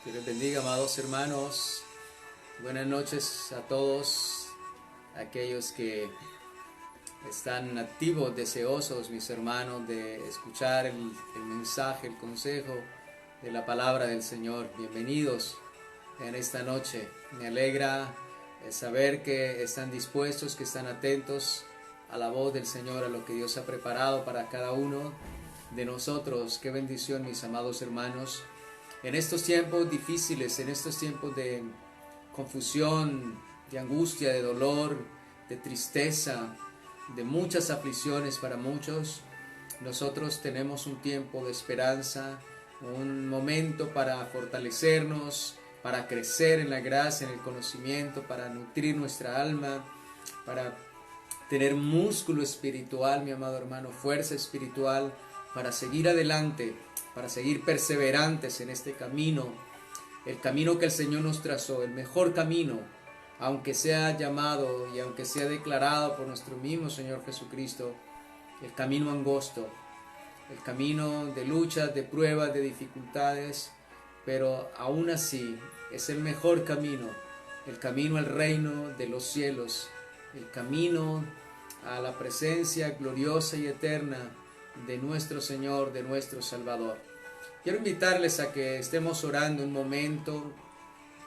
Que les bendiga, amados hermanos. Buenas noches a todos aquellos que están activos, deseosos, mis hermanos, de escuchar el mensaje, el consejo de la palabra del Señor. Bienvenidos en esta noche. Me alegra saber que están dispuestos, que están atentos a la voz del Señor, a lo que Dios ha preparado para cada uno de nosotros. Qué bendición, mis amados hermanos. En estos tiempos difíciles, en estos tiempos de confusión, de angustia, de dolor, de tristeza, de muchas aflicciones para muchos, nosotros tenemos un tiempo de esperanza, un momento para fortalecernos, para crecer en la gracia, en el conocimiento, para nutrir nuestra alma, para tener músculo espiritual, mi amado hermano, fuerza espiritual, para seguir adelante, para seguir perseverantes en este camino, el camino que el Señor nos trazó, el mejor camino, aunque sea llamado y aunque sea declarado por nuestro mismo Señor Jesucristo, el camino angosto, el camino de luchas, de pruebas, de dificultades, pero aún así es el mejor camino, el camino al reino de los cielos, el camino a la presencia gloriosa y eterna de nuestro Señor, de nuestro Salvador. Quiero invitarles a que estemos orando un momento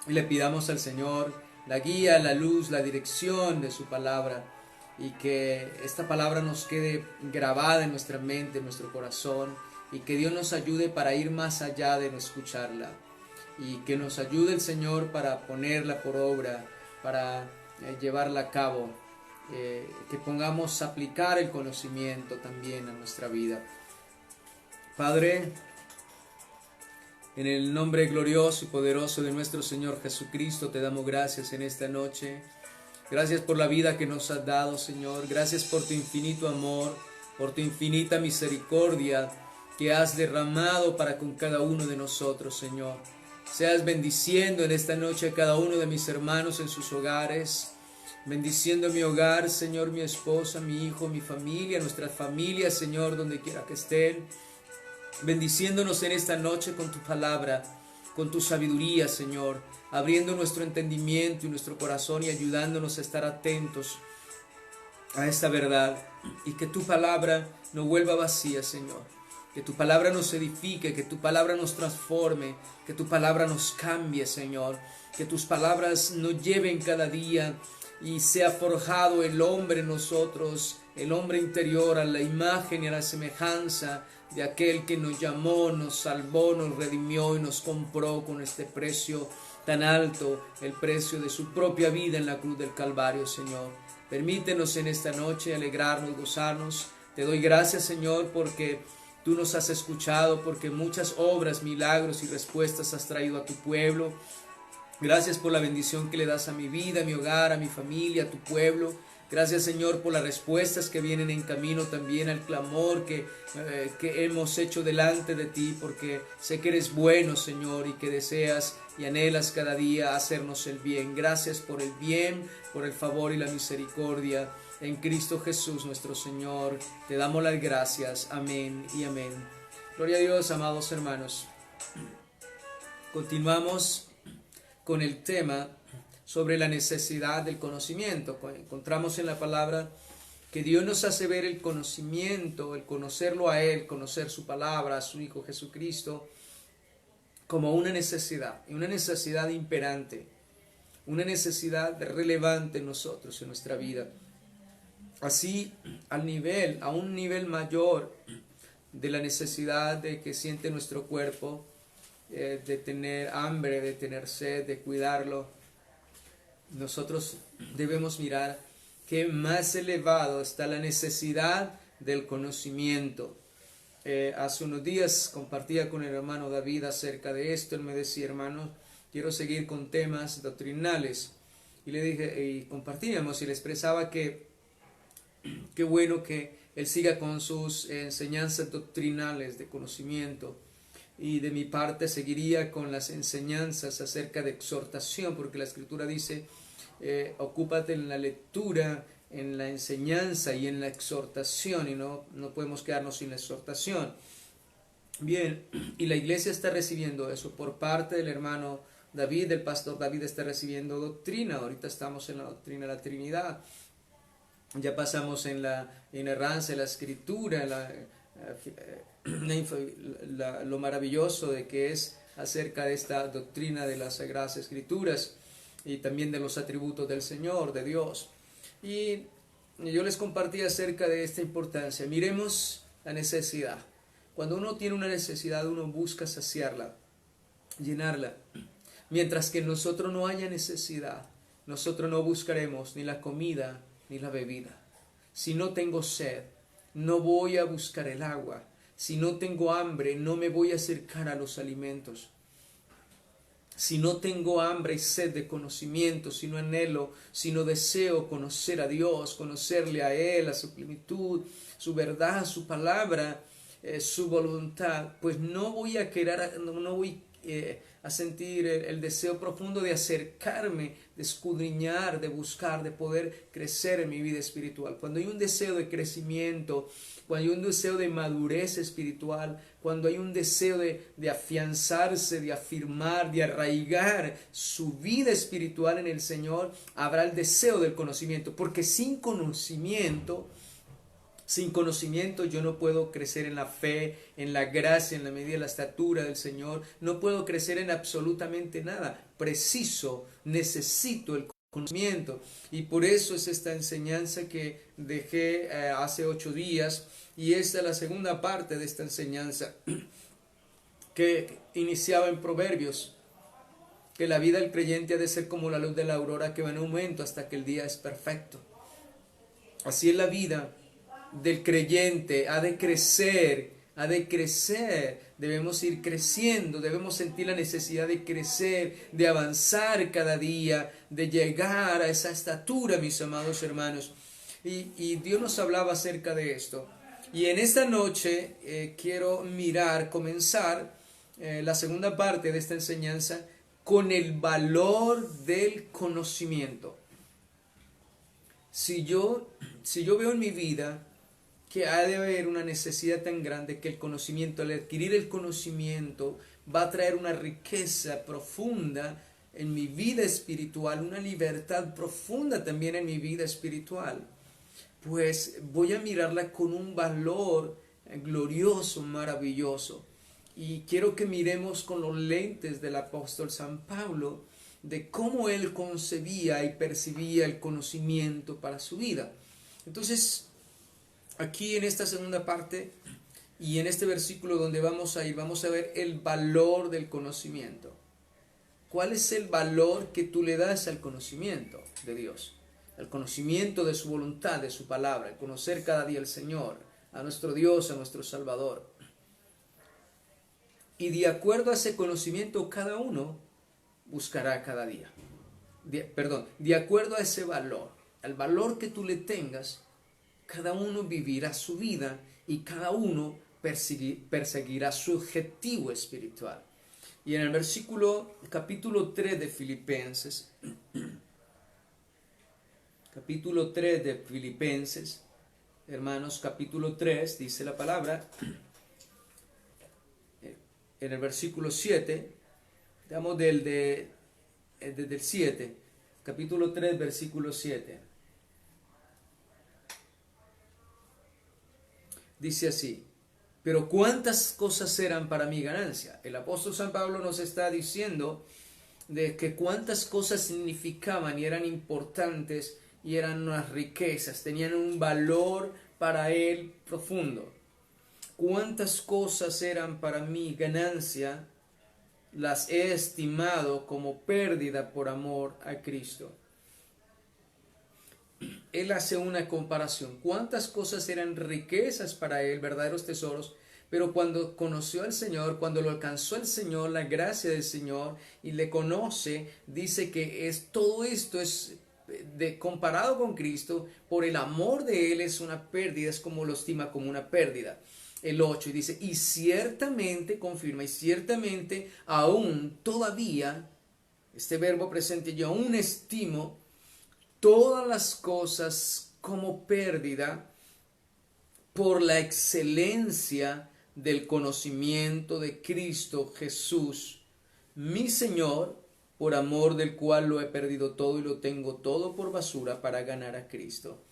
y le pidamos al Señor la guía, la luz, la dirección de su palabra, y que esta palabra nos quede grabada en nuestra mente, en nuestro corazón, y que Dios nos ayude para ir más allá de no escucharla, y que nos ayude el Señor para ponerla por obra, para llevarla a cabo, que pongamos a aplicar el conocimiento también a nuestra vida. Padre, en el nombre glorioso y poderoso de nuestro Señor Jesucristo, te damos gracias en esta noche. Gracias por la vida que nos has dado, Señor. Gracias por tu infinito amor, por tu infinita misericordia que has derramado para con cada uno de nosotros, Señor. Seas bendiciendo en esta noche a cada uno de mis hermanos en sus hogares, bendiciendo mi hogar, Señor, mi esposa, mi hijo, mi familia, nuestras familias, Señor, donde quiera que estén. Bendiciéndonos en esta noche con tu palabra, con tu sabiduría, Señor, abriendo nuestro entendimiento y nuestro corazón y ayudándonos a estar atentos a esta verdad, y que tu palabra no vuelva vacía, Señor, que tu palabra nos edifique, que tu palabra nos transforme, que tu palabra nos cambie, Señor, que tus palabras nos lleven cada día y sea forjado el hombre en nosotros, el hombre interior, a la imagen y a la semejanza de aquel que nos llamó, nos salvó, nos redimió y nos compró con este precio tan alto, el precio de su propia vida en la cruz del Calvario, Señor. Permítenos en esta noche alegrarnos, gozarnos. Te doy gracias, Señor, porque tú nos has escuchado, porque muchas obras, milagros y respuestas has traído a tu pueblo. Gracias por la bendición que le das a mi vida, a mi hogar, a mi familia, a tu pueblo. Gracias, Señor, por las respuestas que vienen en camino también al clamor que hemos hecho delante de ti, porque sé que eres bueno, Señor, y que deseas y anhelas cada día hacernos el bien. Gracias por el bien, por el favor y la misericordia en Cristo Jesús nuestro Señor. Te damos las gracias. Amén y amén. Gloria a Dios, amados hermanos. Continuamos con el tema sobre la necesidad del conocimiento. Encontramos en la palabra que Dios nos hace ver el conocimiento, el conocerlo a Él, conocer su palabra, a su Hijo Jesucristo, como una necesidad, y una necesidad imperante, una necesidad relevante en nosotros, en nuestra vida. Así, a un nivel mayor de la necesidad de que siente nuestro cuerpo, de tener hambre, de tener sed, de cuidarlo, nosotros debemos mirar que más elevado está la necesidad del conocimiento. Hace unos días compartía con el hermano David acerca de esto. Él me decía: hermano, quiero seguir con temas doctrinales, y le dije, y compartíamos, y le expresaba que qué bueno que él siga con sus enseñanzas doctrinales de conocimiento, y de mi parte seguiría con las enseñanzas acerca de exhortación, porque la Escritura dice: ocúpate en la lectura, en la enseñanza y en la exhortación, y no podemos quedarnos sin la exhortación. Bien, y la iglesia está recibiendo eso por parte del hermano David, del pastor David está recibiendo doctrina. Ahorita estamos en la doctrina de la Trinidad. Ya pasamos en la inerrancia de la escritura, lo maravilloso de que es acerca de esta doctrina de las sagradas escrituras y también de los atributos del Señor, de Dios. Y yo les compartí acerca de esta importancia. Miremos la necesidad. Cuando uno tiene una necesidad, uno busca saciarla, llenarla. Mientras que en nosotros no haya necesidad, nosotros no buscaremos ni la comida ni la bebida. Si no tengo sed, no voy a buscar el agua. Si no tengo hambre, no me voy a acercar a los alimentos. Si no tengo hambre y sed de conocimiento, si no anhelo, si no deseo conocer a Dios, conocerle a Él, a su plenitud, su verdad, su palabra, su voluntad, pues no voy a querer, no voy a sentir el deseo profundo de acercarme, de escudriñar, de buscar, de poder crecer en mi vida espiritual. Cuando hay un deseo de crecimiento, cuando hay un deseo de madurez espiritual, cuando hay un deseo de afianzarse, de afirmar, de arraigar su vida espiritual en el Señor, habrá el deseo del conocimiento, porque sin conocimiento yo no puedo crecer en la fe, en la gracia, en la medida de la estatura del Señor. No puedo crecer en absolutamente nada. Necesito el conocimiento. Y por eso es esta enseñanza que dejé hace 8 días. Y esta es la segunda parte de esta enseñanza que iniciaba en Proverbios. Que la vida del creyente ha de ser como la luz de la aurora que va en aumento hasta que el día es perfecto. Así es la vida del creyente, ha de crecer, debemos ir creciendo, debemos sentir la necesidad de crecer, de avanzar cada día, de llegar a esa estatura, mis amados hermanos. Y Dios nos hablaba acerca de esto. Y en esta noche quiero comenzar la segunda parte de esta enseñanza con el valor del conocimiento. Si yo veo en mi vida que ha de haber una necesidad tan grande que el conocimiento, al adquirir el conocimiento, va a traer una riqueza profunda en mi vida espiritual, una libertad profunda también en mi vida espiritual, pues voy a mirarla con un valor glorioso, maravilloso. Y quiero que miremos con los lentes del apóstol San Pablo de cómo él concebía y percibía el conocimiento para su vida. Entonces, aquí en esta segunda parte y en este versículo donde vamos a ver el valor del conocimiento. ¿Cuál es el valor que tú le das al conocimiento de Dios? El conocimiento de su voluntad, de su palabra, el conocer cada día al Señor, a nuestro Dios, a nuestro Salvador. Y de acuerdo a ese conocimiento, cada uno buscará cada día. De acuerdo a ese valor, al valor que tú le tengas, cada uno vivirá su vida y cada uno perseguirá su objetivo espiritual. Y en el capítulo 3 de Filipenses, hermanos, capítulo 3, dice la palabra, en el versículo 7, digamos desde el 7, capítulo 3, versículo 7. Dice así: pero cuántas cosas eran para mi ganancia. El apóstol San Pablo nos está diciendo de que cuántas cosas significaban y eran importantes y eran unas riquezas, tenían un valor para él profundo. Cuántas cosas eran para mi ganancia, las he estimado como pérdida por amor a Cristo. Él hace una comparación. Cuántas cosas eran riquezas para él, verdaderos tesoros, pero cuando conoció al Señor, cuando lo alcanzó el Señor, la gracia del Señor, y le conoce, dice que todo esto es comparado con Cristo, por el amor de Él es una pérdida, es como lo estima como una pérdida. El 8 y dice, y ciertamente, confirma, y ciertamente aún todavía, este verbo presente, yo aún estimo todas las cosas como pérdida por la excelencia del conocimiento de Cristo Jesús, mi Señor, por amor del cual lo he perdido todo y lo tengo todo por basura para ganar a Cristo.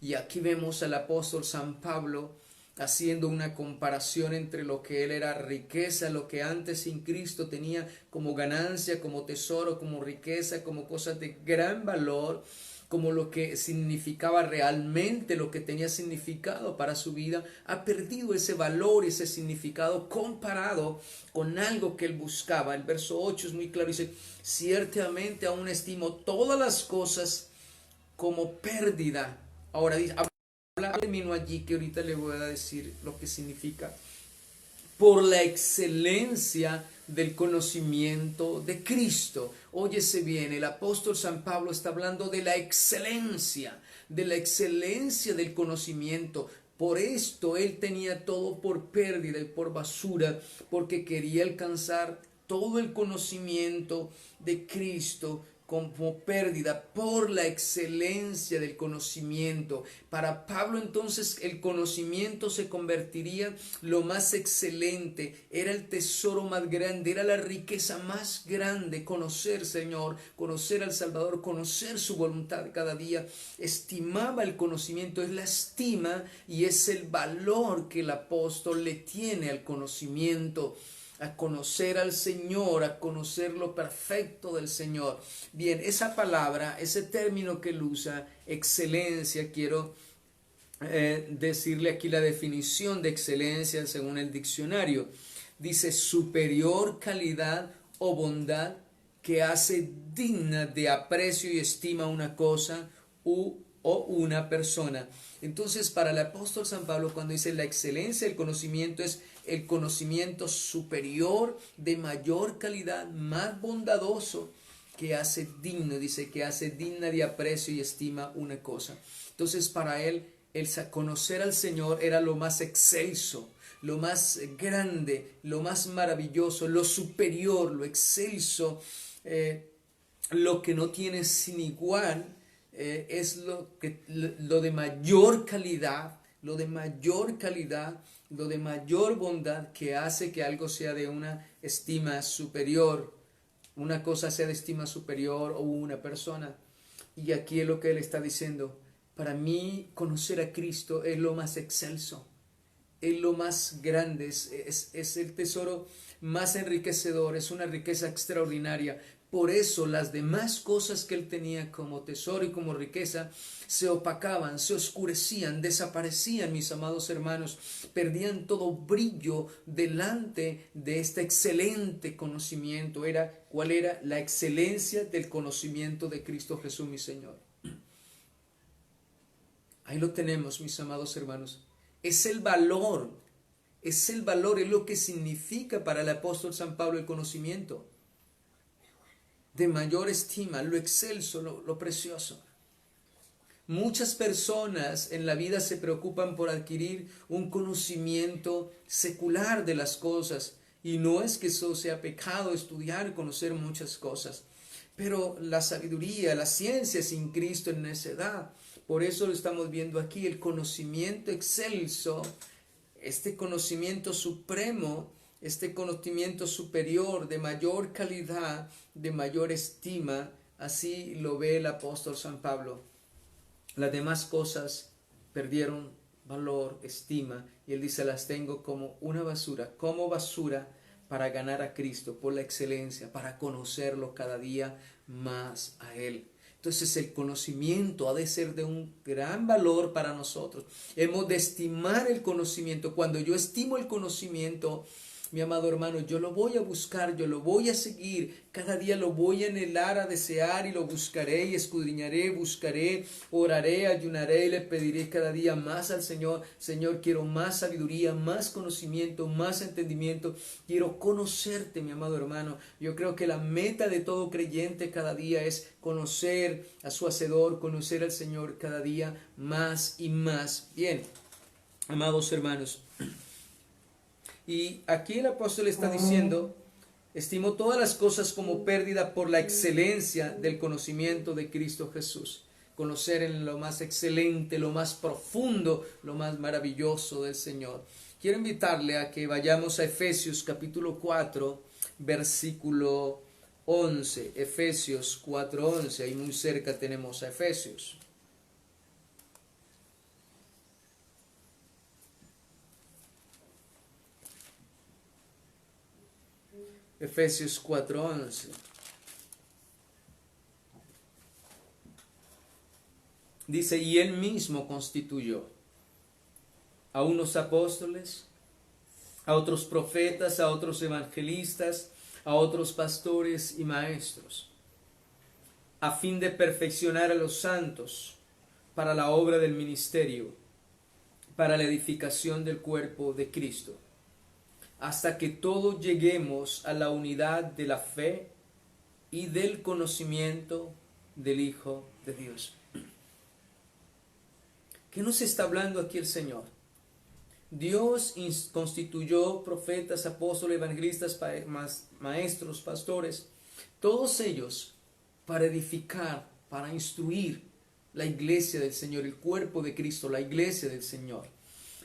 Y aquí vemos al apóstol San Pablo haciendo una comparación entre lo que él era riqueza, lo que antes sin Cristo tenía como ganancia, como tesoro, como riqueza, como cosas de gran valor, como lo que significaba realmente, lo que tenía significado para su vida, ha perdido ese valor, ese significado comparado con algo que él buscaba. El verso 8 es muy claro, dice: ciertamente aún estimo todas las cosas como pérdida. Ahora dice, habla un término allí que ahorita le voy a decir lo que significa: por la excelencia del conocimiento de Cristo. Óyese bien, el apóstol San Pablo está hablando de la excelencia del conocimiento. Por esto él tenía todo por pérdida y por basura, porque quería alcanzar todo el conocimiento de Cristo como pérdida, por la excelencia del conocimiento. Para Pablo entonces el conocimiento se convertiría lo más excelente, era el tesoro más grande, era la riqueza más grande, conocer Señor, conocer al Salvador, conocer su voluntad cada día. Estimaba el conocimiento, es la estima y es el valor que el apóstol le tiene al conocimiento, a conocer al Señor, a conocer lo perfecto del Señor. Bien, esa palabra, ese término que él usa, excelencia, quiero decirle aquí la definición de excelencia según el diccionario. Dice: superior calidad o bondad que hace digna de aprecio y estima una cosa o una persona. Entonces, para el apóstol San Pablo, cuando dice la excelencia del conocimiento, es el conocimiento superior, de mayor calidad, más bondadoso, que hace digno, dice que hace digna de aprecio y estima una cosa. Entonces, para él, el conocer al Señor era lo más excelso, lo más grande, lo más maravilloso, lo superior, lo excelso, lo que no tiene sin igual. Es lo de mayor calidad, lo de mayor calidad, lo de mayor bondad, que hace que algo sea de una estima superior, una cosa sea de estima superior o una persona. Y aquí es lo que él está diciendo: para mí conocer a Cristo es lo más excelso, es lo más grande, es el tesoro más enriquecedor, es una riqueza extraordinaria. Por eso las demás cosas que él tenía como tesoro y como riqueza se opacaban, se oscurecían, desaparecían, mis amados hermanos, perdían todo brillo delante de este excelente conocimiento. ¿Cuál era? La excelencia del conocimiento de Cristo Jesús, mi Señor. Ahí lo tenemos, mis amados hermanos. Es el valor, es lo que significa para el apóstol San Pablo el conocimiento. De mayor estima, lo excelso, lo precioso. Muchas personas en la vida se preocupan por adquirir un conocimiento secular de las cosas, y no es que eso sea pecado, estudiar y conocer muchas cosas, pero la sabiduría, la ciencia sin Cristo es necedad. Por eso lo estamos viendo aquí, el conocimiento excelso, este conocimiento supremo, este conocimiento superior, de mayor calidad, de mayor estima. Así lo ve el apóstol San Pablo. Las demás cosas perdieron valor, estima, y él dice: las tengo como una basura, para ganar a Cristo, por la excelencia, para conocerlo cada día más a Él. Entonces el conocimiento ha de ser de un gran valor para nosotros. Hemos de estimar el conocimiento. Cuando yo estimo el conocimiento, mi amado hermano, yo lo voy a buscar, yo lo voy a seguir, cada día lo voy a anhelar, a desear, y lo buscaré y escudriñaré, buscaré, oraré, ayunaré y le pediré cada día más al Señor. Señor, quiero más sabiduría, más conocimiento, más entendimiento. Quiero conocerte, mi amado hermano. Yo creo que la meta de todo creyente cada día es conocer a su Hacedor, conocer al Señor cada día más y más. Bien, amados hermanos, y aquí el apóstol está diciendo: estimo todas las cosas como pérdida por la excelencia del conocimiento de Cristo Jesús. Conocer en lo más excelente, lo más profundo, lo más maravilloso del Señor. quiero invitarle a que vayamos a Efesios capítulo 4, versículo 11. Efesios 4:11, ahí muy cerca tenemos a Efesios. Efesios 4:11. Dice, y él mismo constituyó a unos apóstoles, a otros profetas, a otros evangelistas, a otros pastores y maestros, a fin de perfeccionar a los santos para la obra del ministerio, para la edificación del cuerpo de Cristo, hasta que todos lleguemos a la unidad de la fe y del conocimiento del Hijo de Dios. ¿Qué nos está hablando aquí el Señor? Dios constituyó profetas, apóstoles, evangelistas, maestros, pastores, todos ellos para edificar, para instruir la iglesia del Señor, el cuerpo de Cristo, la iglesia del Señor.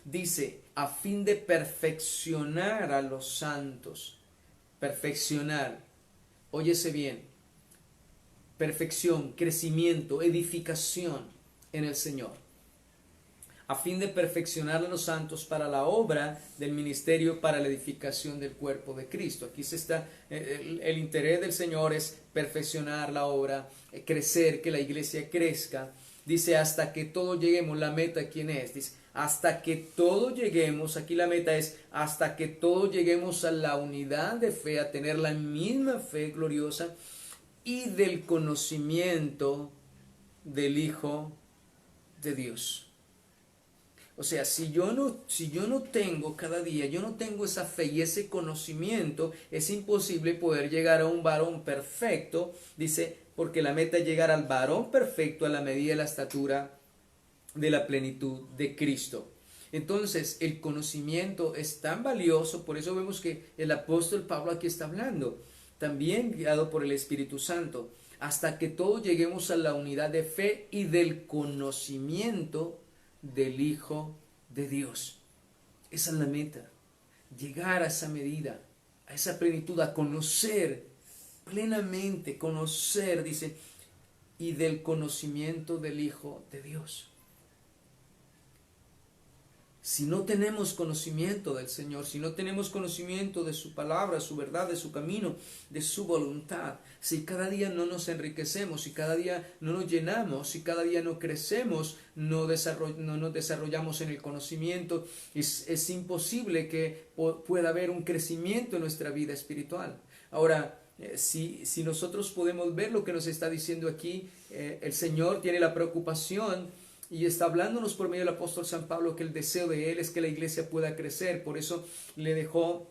Dice, a fin de perfeccionar a los santos. Perfeccionar, óyese bien, perfección, crecimiento, edificación en el Señor. A fin de perfeccionar a los santos para la obra del ministerio, para la edificación del cuerpo de Cristo. Aquí se está, el interés del Señor es perfeccionar la obra, crecer, que la iglesia crezca. Dice, hasta que todos lleguemos, la meta, ¿quién es? Dice, hasta que todos lleguemos, aquí la meta es, hasta que todos lleguemos a la unidad de fe, a tener la misma fe gloriosa y del conocimiento del Hijo de Dios. O sea, si yo no tengo cada día, yo no tengo esa fe y ese conocimiento, es imposible poder llegar a un varón perfecto, dice, porque la meta es llegar al varón perfecto a la medida de la estatura de la plenitud de Cristo. Entonces, el conocimiento es tan valioso, por eso vemos que el apóstol Pablo aquí está hablando, también guiado por el Espíritu Santo, hasta que todos lleguemos a la unidad de fe y del conocimiento del Hijo de Dios. Esa es la meta, llegar a esa medida, a esa plenitud, a conocer plenamente, conocer, dice, y del conocimiento del Hijo de Dios. Si no tenemos conocimiento del Señor, si no tenemos conocimiento de su palabra, su verdad, de su camino, de su voluntad, si cada día no nos enriquecemos, si cada día no nos llenamos, si cada día no crecemos, no nos desarrollamos en el conocimiento, es imposible que pueda haber un crecimiento en nuestra vida espiritual. Ahora, si nosotros podemos ver lo que nos está diciendo aquí, el Señor tiene la preocupación y está hablándonos por medio del apóstol San Pablo que el deseo de él es que la iglesia pueda crecer. Por eso le dejó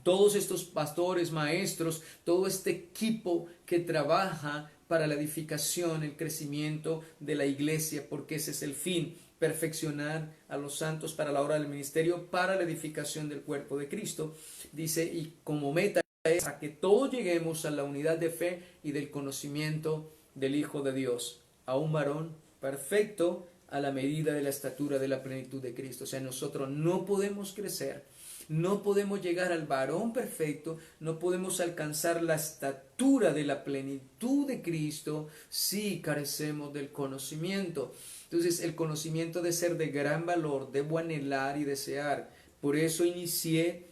todos estos pastores, maestros, todo este equipo que trabaja para la edificación, el crecimiento de la iglesia, porque ese es el fin, perfeccionar a los santos para la obra del ministerio, para la edificación del cuerpo de Cristo. Dice, y como meta es a que todos lleguemos a la unidad de fe y del conocimiento del Hijo de Dios, a un varón perfecto a la medida de la estatura de la plenitud de Cristo. O sea, nosotros no podemos crecer, no podemos llegar al varón perfecto, no podemos alcanzar la estatura de la plenitud de Cristo si carecemos del conocimiento. Entonces, el conocimiento debe ser de gran valor, debo anhelar y desear. Por eso inicié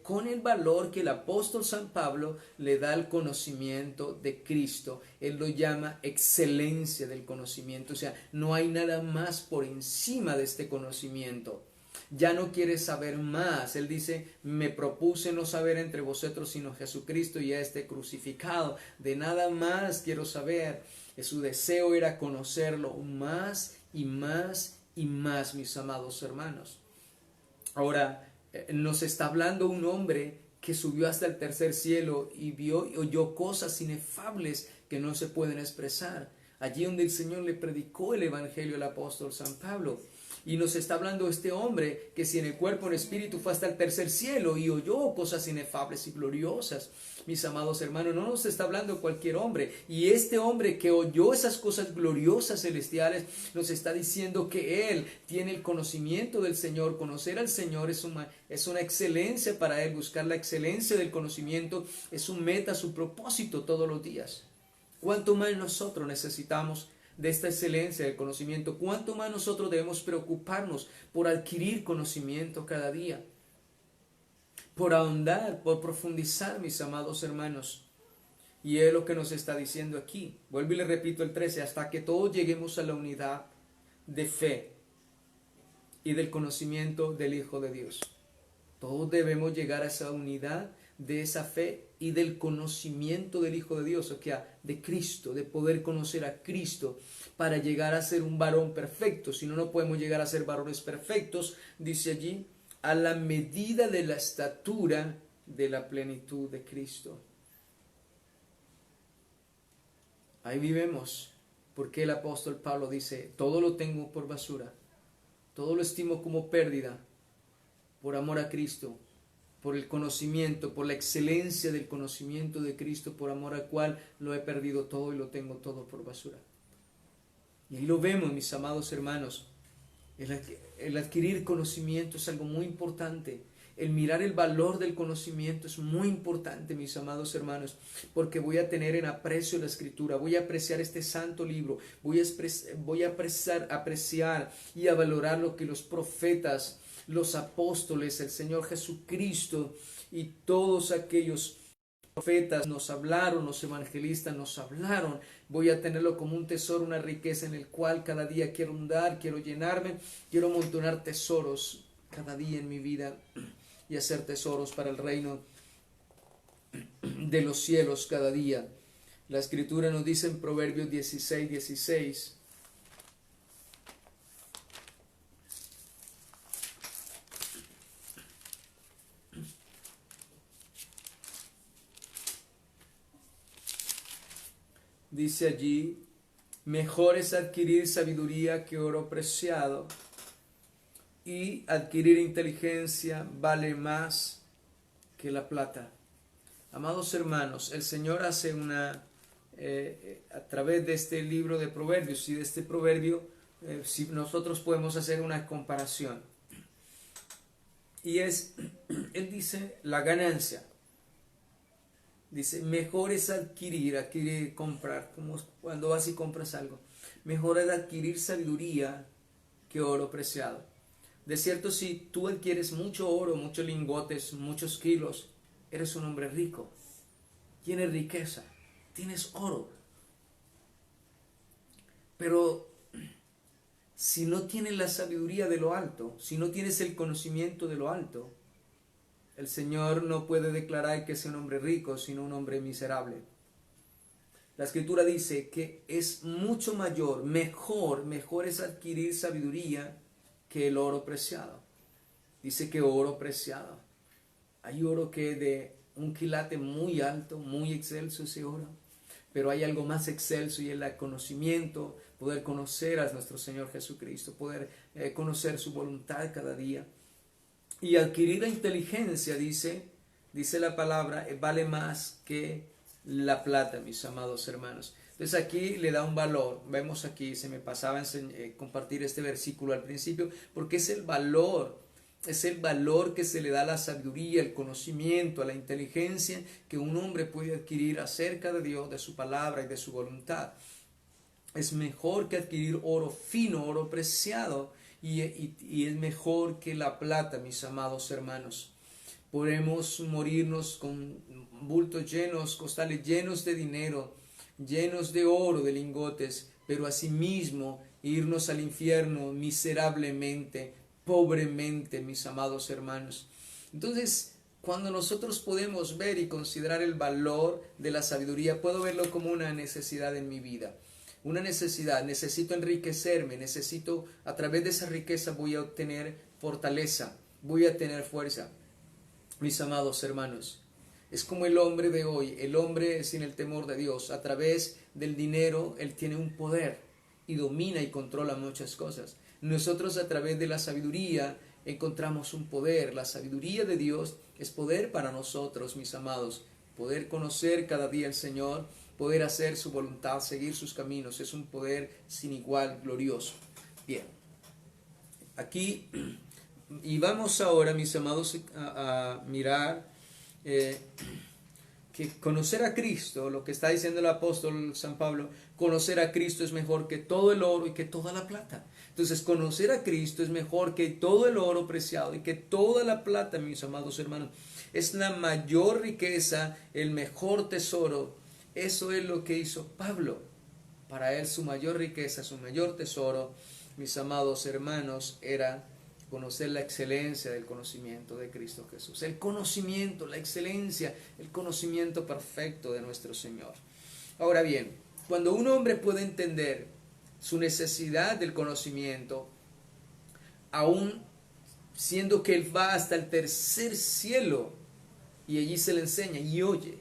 con el valor que el apóstol San Pablo le da al conocimiento de Cristo. Él lo llama excelencia del conocimiento. O sea, no hay nada más por encima de este conocimiento. Ya no quiere saber más. Él dice, me propuse no saber entre vosotros sino Jesucristo y a este crucificado. De nada más quiero saber. Su deseo era conocerlo más y más y más, mis amados hermanos. Ahora, nos está hablando un hombre que subió hasta el tercer cielo y oyó cosas inefables que no se pueden expresar. allí donde el Señor le predicó el Evangelio al apóstol San Pablo. Y nos está hablando este hombre que si en el cuerpo, en espíritu, fue hasta el tercer cielo y oyó cosas inefables y gloriosas. Mis amados hermanos, no nos está hablando cualquier hombre. Y este hombre que oyó esas cosas gloriosas celestiales nos está diciendo que él tiene el conocimiento del Señor. Conocer al Señor es una excelencia para él. Buscar la excelencia del conocimiento es su meta, su propósito todos los días. ¿Cuánto más nosotros necesitamos de esta excelencia del conocimiento? ¿Cuánto más nosotros debemos preocuparnos por adquirir conocimiento cada día? Por ahondar, por profundizar, mis amados hermanos. Y es lo que nos está diciendo aquí. Vuelvo y le repito el 13, hasta que todos lleguemos a la unidad de fe y del conocimiento del Hijo de Dios. Todos debemos llegar a esa unidad de esa fe y del conocimiento del Hijo de Dios, o sea, de Cristo, de poder conocer a Cristo para llegar a ser un varón perfecto. Si no, no podemos llegar a ser varones perfectos, dice allí, a la medida de la estatura de la plenitud de Cristo. Ahí vivemos porque el apóstol Pablo dice, todo lo tengo por basura, todo lo estimo como pérdida por amor a Cristo, por el conocimiento, por la excelencia del conocimiento de Cristo, por amor al cual lo he perdido todo y lo tengo todo por basura. Y ahí lo vemos, mis amados hermanos. El adquirir conocimiento es algo muy importante. El mirar el valor del conocimiento es muy importante, mis amados hermanos, porque voy a tener en aprecio la Escritura, voy a apreciar este santo libro, voy a apreciar y a valorar lo que los profetas, los apóstoles, el Señor Jesucristo y todos aquellos profetas nos hablaron, los evangelistas nos hablaron. Voy a tenerlo como un tesoro, una riqueza en el cual cada día quiero hundar, quiero llenarme, quiero amontonar tesoros cada día en mi vida y hacer tesoros para el reino de los cielos cada día. La Escritura nos dice en Proverbios 16:16, dice allí, mejor es adquirir sabiduría que oro preciado, y adquirir inteligencia vale más que la plata. Amados hermanos, el Señor hace a través de este libro de Proverbios y de este proverbio, si nosotros podemos hacer una comparación. Y Él dice la ganancia. Dice, mejor es adquirir, comprar, como cuando vas y compras algo. Mejor es adquirir sabiduría que oro preciado. De cierto, si tú adquieres mucho oro, muchos lingotes, muchos kilos, eres un hombre rico. Tienes riqueza, tienes oro. Pero si no tienes la sabiduría de lo alto, si no tienes el conocimiento de lo alto, el Señor no puede declarar que sea un hombre rico, sino un hombre miserable. La Escritura dice que es mucho mejor es adquirir sabiduría que el oro preciado. Dice que oro preciado. Hay oro que es de un quilate muy alto, muy excelso ese oro. Pero hay algo más excelso y es el conocimiento, poder conocer a nuestro Señor Jesucristo, poder conocer su voluntad cada día. Y adquirir la inteligencia, dice la palabra, vale más que la plata, mis amados hermanos. Entonces aquí le da un valor. Vemos aquí, se me pasaba compartir este versículo al principio, porque es el valor que se le da a la sabiduría, el conocimiento, a la inteligencia que un hombre puede adquirir acerca de Dios, de su palabra y de su voluntad. Es mejor que adquirir oro fino, oro preciado, y es mejor que la plata, mis amados hermanos. Podemos morirnos con bultos llenos, costales llenos de dinero, llenos de oro, de lingotes, pero asimismo irnos al infierno miserablemente, pobremente, mis amados hermanos. Entonces, cuando nosotros podemos ver y considerar el valor de la sabiduría, puedo verlo como una necesidad en mi vida. Una necesidad, necesito enriquecerme, a través de esa riqueza voy a obtener fortaleza, voy a tener fuerza. Mis amados hermanos, Es como el hombre de hoy, el hombre sin el temor de Dios. A través del dinero, él tiene un poder y domina y controla muchas cosas. Nosotros a través de la sabiduría encontramos un poder. La sabiduría de Dios es poder para nosotros, mis amados. Poder conocer cada día al Señor, poder hacer su voluntad, seguir sus caminos. Es un poder sin igual, glorioso. Bien, aquí, y vamos ahora, mis amados, a mirar que conocer a Cristo, lo que está diciendo el apóstol San Pablo, conocer a Cristo es mejor que todo el oro y que toda la plata. Entonces, conocer a Cristo es mejor que todo el oro preciado y que toda la plata, mis amados hermanos. Es la mayor riqueza, el mejor tesoro. Eso es lo que hizo Pablo. Para él su mayor riqueza, su mayor tesoro, mis amados hermanos, era conocer la excelencia del conocimiento de Cristo Jesús. El conocimiento, la excelencia, el conocimiento perfecto de nuestro Señor. Ahora bien, cuando un hombre puede entender su necesidad del conocimiento, aún siendo que él va hasta el tercer cielo y allí se le enseña y oye,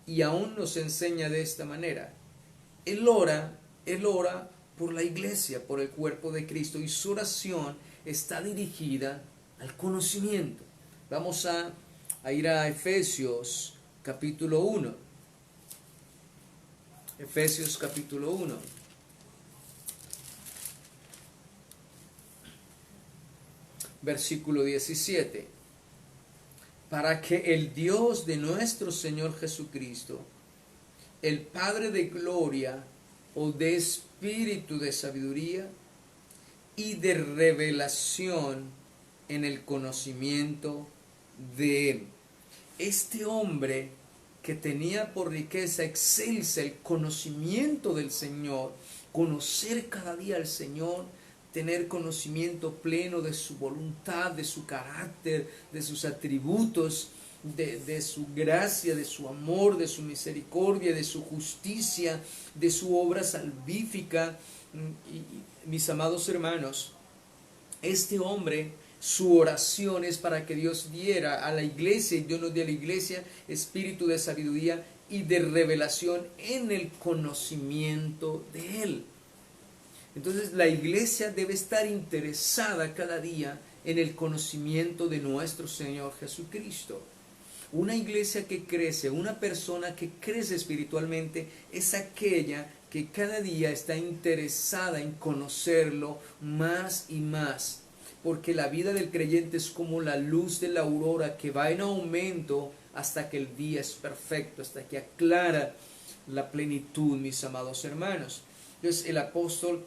y aún nos enseña de esta manera, él ora por la iglesia, por el cuerpo de Cristo, y su oración está dirigida al conocimiento. Vamos a ir a Efesios capítulo 1. Efesios capítulo 1. Versículo 17. Para que el Dios de nuestro Señor Jesucristo, el Padre de gloria, o de espíritu de sabiduría y de revelación en el conocimiento de Él. Este hombre que tenía por riqueza excelsa el conocimiento del Señor, conocer cada día al Señor, tener conocimiento pleno de su voluntad, de su carácter, de sus atributos, de su gracia, de su amor, de su misericordia, de su justicia, de su obra salvífica. Y, mis amados hermanos, este hombre, su oración es para que Dios diera a la iglesia, y Dios nos dé a la iglesia espíritu de sabiduría y de revelación en el conocimiento de Él. Entonces la iglesia debe estar interesada cada día en el conocimiento de nuestro Señor Jesucristo. Una iglesia que crece, una persona que crece espiritualmente, es aquella que cada día está interesada en conocerlo más y más. Porque la vida del creyente es como la luz de la aurora que va en aumento hasta que el día es perfecto, hasta que aclara la plenitud, mis amados hermanos. Entonces el apóstol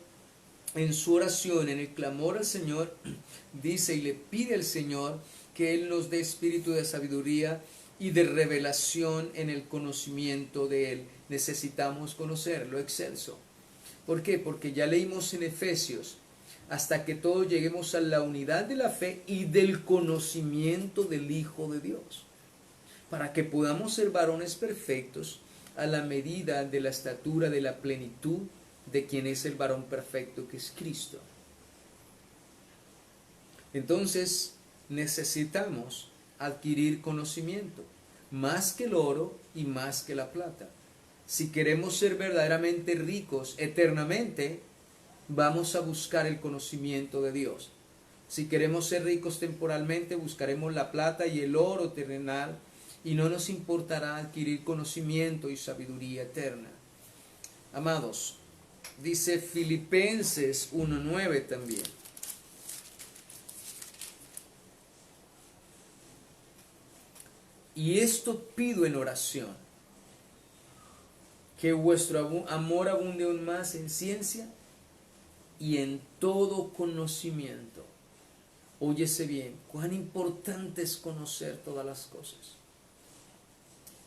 en su oración, en el clamor al Señor, dice y le pide al Señor que Él nos dé espíritu de sabiduría y de revelación en el conocimiento de Él. Necesitamos conocerlo excelso. ¿Por qué? Porque ya leímos en Efesios, hasta que todos lleguemos a la unidad de la fe y del conocimiento del Hijo de Dios, para que podamos ser varones perfectos a la medida de la estatura de la plenitud de quien es el varón perfecto, que es Cristo. Entonces necesitamos adquirir conocimiento, más que el oro y más que la plata. Si queremos ser verdaderamente ricos eternamente, vamos a buscar el conocimiento de Dios. Si queremos ser ricos temporalmente, buscaremos la plata y el oro terrenal, y no nos importará adquirir conocimiento y sabiduría eterna. Amados, dice Filipenses 1:9 también. Y esto pido en oración, que vuestro amor abunde aún más en ciencia y en todo conocimiento. Óyese bien, cuán importante es conocer todas las cosas.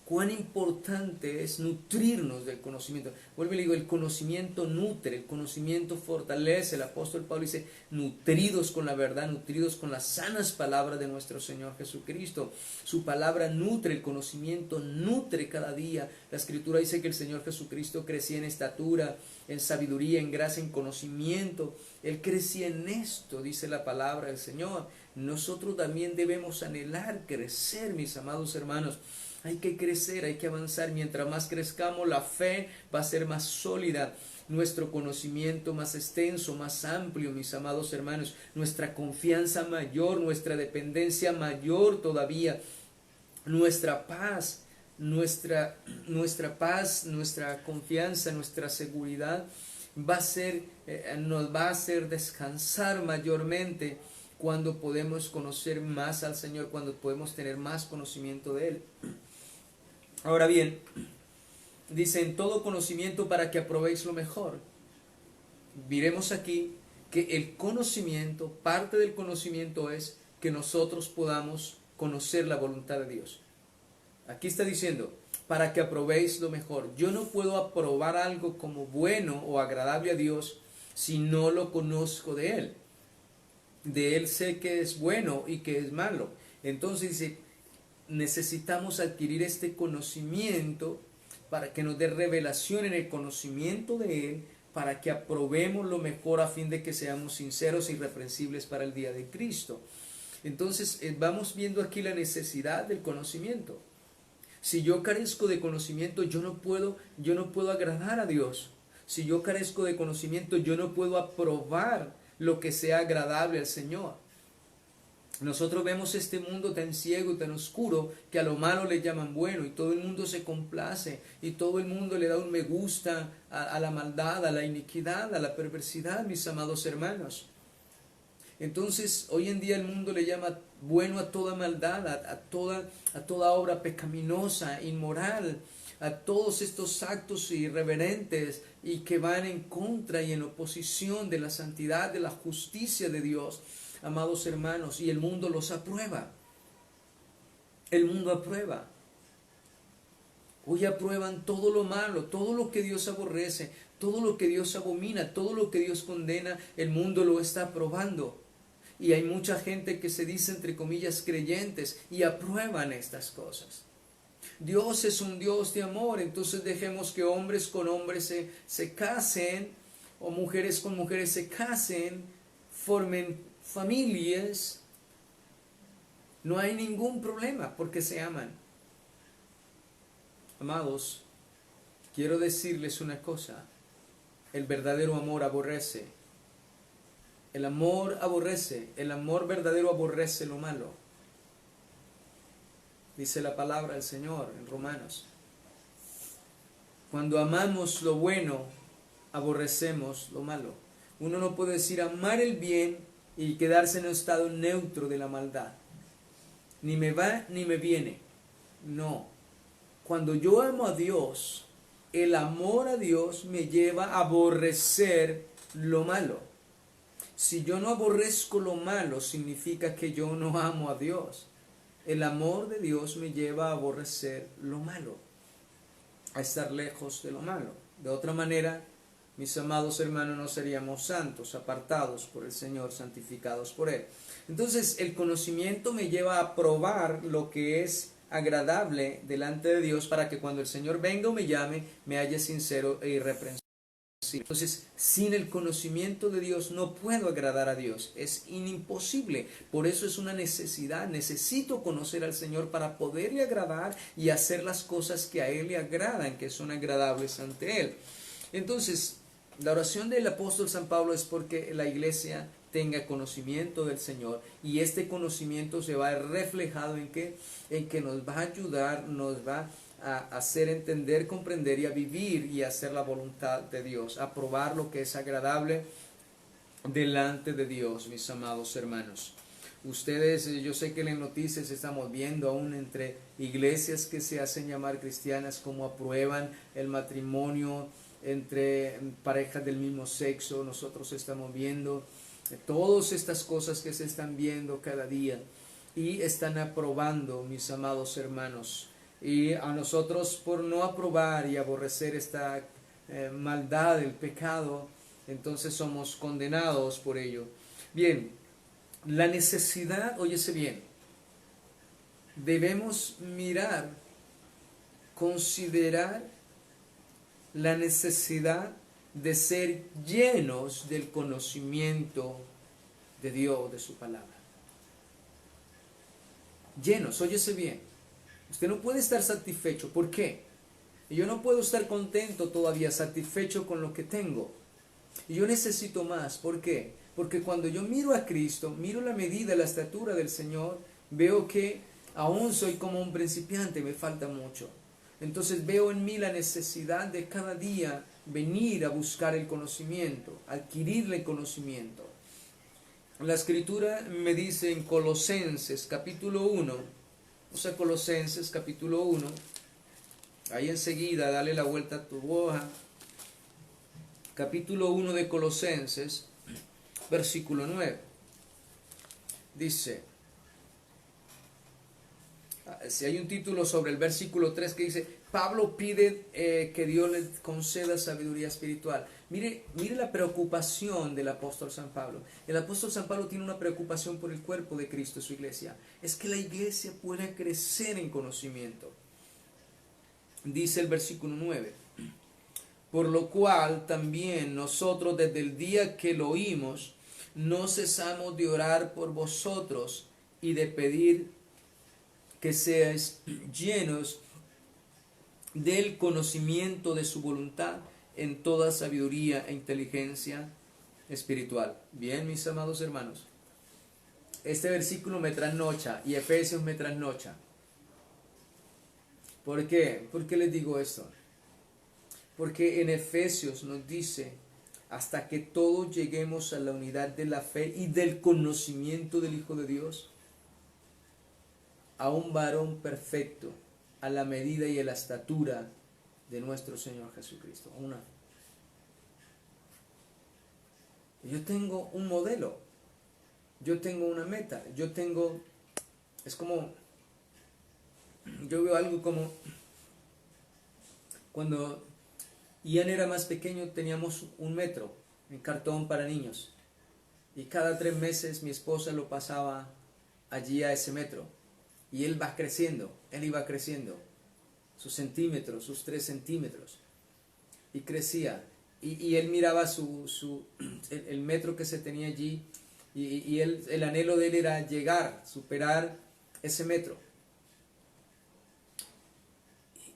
cuán importante es nutrirnos del conocimiento. Vuelvo y digo, el conocimiento nutre, el conocimiento fortalece. El apóstol Pablo dice, nutridos con la verdad, nutridos con las sanas palabras de nuestro Señor Jesucristo. Su palabra nutre, el conocimiento nutre cada día. La Escritura dice que el Señor Jesucristo crecía en estatura, en sabiduría, en gracia, en conocimiento. Él crecía en esto, dice la palabra del Señor. Nosotros también debemos anhelar crecer, mis amados hermanos. Hay que crecer, hay que avanzar. Mientras más crezcamos, la fe va a ser más sólida, nuestro conocimiento más extenso, más amplio, mis amados hermanos, nuestra confianza mayor, nuestra dependencia mayor todavía, nuestra paz, nuestra confianza, nuestra seguridad nos va a hacer descansar mayormente cuando podemos conocer más al Señor, cuando podemos tener más conocimiento de Él. Ahora bien, dice, en todo conocimiento para que aprobéis lo mejor. Miremos aquí que el conocimiento, parte del conocimiento es que nosotros podamos conocer la voluntad de Dios. Aquí está diciendo, para que aprobéis lo mejor. Yo no puedo aprobar algo como bueno o agradable a Dios si no lo conozco de Él. De Él sé que es bueno y que es malo. Entonces dice, necesitamos adquirir este conocimiento para que nos dé revelación en el conocimiento de Él, para que aprobemos lo mejor a fin de que seamos sinceros e irreprensibles para el día de Cristo. Entonces vamos viendo aquí la necesidad del conocimiento. Si yo carezco de conocimiento, yo no puedo agradar a Dios. Si yo carezco de conocimiento, yo no puedo aprobar lo que sea agradable al Señor. Nosotros vemos este mundo tan ciego y tan oscuro que a lo malo le llaman bueno y todo el mundo se complace y todo el mundo le da un me gusta a la maldad, a la iniquidad, a la perversidad, mis amados hermanos. Entonces hoy en día el mundo le llama bueno a toda maldad, a toda obra pecaminosa, inmoral, a todos estos actos irreverentes y que van en contra y en oposición de la santidad, de la justicia de Dios. Amados hermanos, y el mundo los aprueba. El mundo aprueba. Hoy aprueban todo lo malo, todo lo que Dios aborrece, todo lo que Dios abomina, todo lo que Dios condena, el mundo lo está aprobando. Y hay mucha gente que se dice entre comillas creyentes y aprueban estas cosas. Dios es un Dios de amor, entonces dejemos que hombres con hombres se casen, o mujeres con mujeres se casen, formen familias. No hay ningún problema porque se aman. Amados, quiero decirles una cosa, el verdadero amor aborrece. El amor aborrece, el amor verdadero aborrece lo malo. Dice la palabra del Señor en Romanos. Cuando amamos lo bueno, aborrecemos lo malo. Uno no puede decir amar el bien y quedarse en un estado neutro de la maldad. Ni me va ni me viene. No. Cuando yo amo a Dios, el amor a Dios me lleva a aborrecer lo malo. Si yo no aborrezco lo malo, significa que yo no amo a Dios. El amor de Dios me lleva a aborrecer lo malo, a estar lejos de lo malo. De otra manera, mis amados hermanos, no seríamos santos, apartados por el Señor, santificados por Él. Entonces, el conocimiento me lleva a probar lo que es agradable delante de Dios para que cuando el Señor venga o me llame, me halle sincero e irreprensible. Entonces, sin el conocimiento de Dios no puedo agradar a Dios, es imposible. Por eso es una necesidad, necesito conocer al Señor para poderle agradar y hacer las cosas que a Él le agradan, que son agradables ante Él. Entonces, la oración del apóstol San Pablo es porque la iglesia tenga conocimiento del Señor, y este conocimiento se va a ver reflejado en que nos va a ayudar, nos va a hacer entender, comprender y a vivir y a hacer la voluntad de Dios, a probar lo que es agradable delante de Dios, mis amados hermanos. Ustedes, yo sé que en las noticias estamos viendo aún entre iglesias que se hacen llamar cristianas como aprueban el matrimonio entre parejas del mismo sexo. Nosotros estamos viendo todas estas cosas que se están viendo cada día y están aprobando, mis amados hermanos, Y a nosotros, por no aprobar y aborrecer esta maldad, el pecado, entonces somos condenados por ello. Bien, la necesidad, óyese bien, debemos mirar, considerar la necesidad de ser llenos del conocimiento de Dios, de su palabra. Llenos, óyese bien. Usted no puede estar satisfecho. ¿Por qué? Yo no puedo estar contento todavía, satisfecho con lo que tengo. Y yo necesito más. ¿Por qué? Porque cuando yo miro a Cristo, miro la medida, la estatura del Señor, veo que aún soy como un principiante, me falta mucho. Entonces veo en mí la necesidad de cada día venir a buscar el conocimiento, adquirir el conocimiento. La Escritura me dice en Colosenses capítulo 1, o sea, Colosenses capítulo 1, ahí enseguida dale la vuelta a tu hoja, capítulo 1 de Colosenses, versículo 9, dice, si hay un título sobre el versículo 3 que dice, Pablo pide que Dios le conceda sabiduría espiritual. Mire la preocupación del apóstol San Pablo. El apóstol San Pablo tiene una preocupación por el cuerpo de Cristo, su iglesia. Es que la iglesia pueda crecer en conocimiento. Dice el versículo 9. Por lo cual también nosotros desde el día que lo oímos, no cesamos de orar por vosotros y de pedir que seáis llenos del conocimiento de su voluntad en toda sabiduría e inteligencia espiritual. Bien, mis amados hermanos, este versículo me trasnocha y Efesios me trasnocha. ¿Por qué? ¿Por qué les digo esto? Porque en Efesios nos dice, hasta que todos lleguemos a la unidad de la fe y del conocimiento del Hijo de Dios, a un varón perfecto, a la medida y a la estatura de nuestro Señor Jesucristo. Yo tengo un modelo, yo tengo una meta, yo veo algo como cuando Ian era más pequeño teníamos 1 metro en cartón para niños y cada 3 meses mi esposa lo pasaba allí a ese metro. Y él iba creciendo, sus centímetros, sus 3 centímetros, y crecía, y él miraba el metro que se tenía allí, y el anhelo de él era superar ese metro,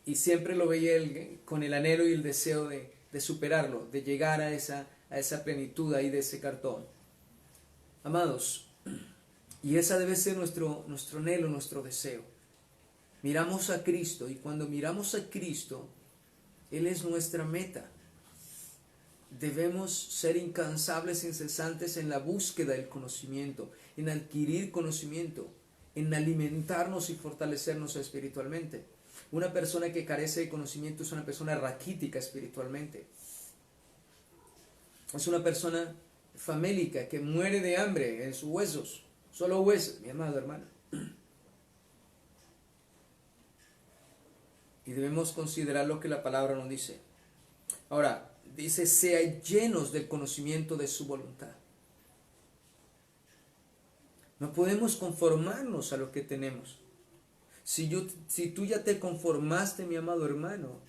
y siempre lo veía él con el anhelo y el deseo de superarlo, de llegar a esa plenitud ahí de ese cartón. Amados, y esa debe ser nuestro anhelo, nuestro deseo. Miramos a Cristo y cuando miramos a Cristo, Él es nuestra meta. Debemos ser incansables, incesantes en la búsqueda del conocimiento, en adquirir conocimiento, en alimentarnos y fortalecernos espiritualmente. Una persona que carece de conocimiento es una persona raquítica espiritualmente. Es una persona famélica que muere de hambre en sus huesos. Solo huesos, mi amado hermano. Y debemos considerar lo que la palabra nos dice. Ahora, dice, sean llenos del conocimiento de su voluntad. No podemos conformarnos a lo que tenemos. Si tú ya te conformaste, mi amado hermano,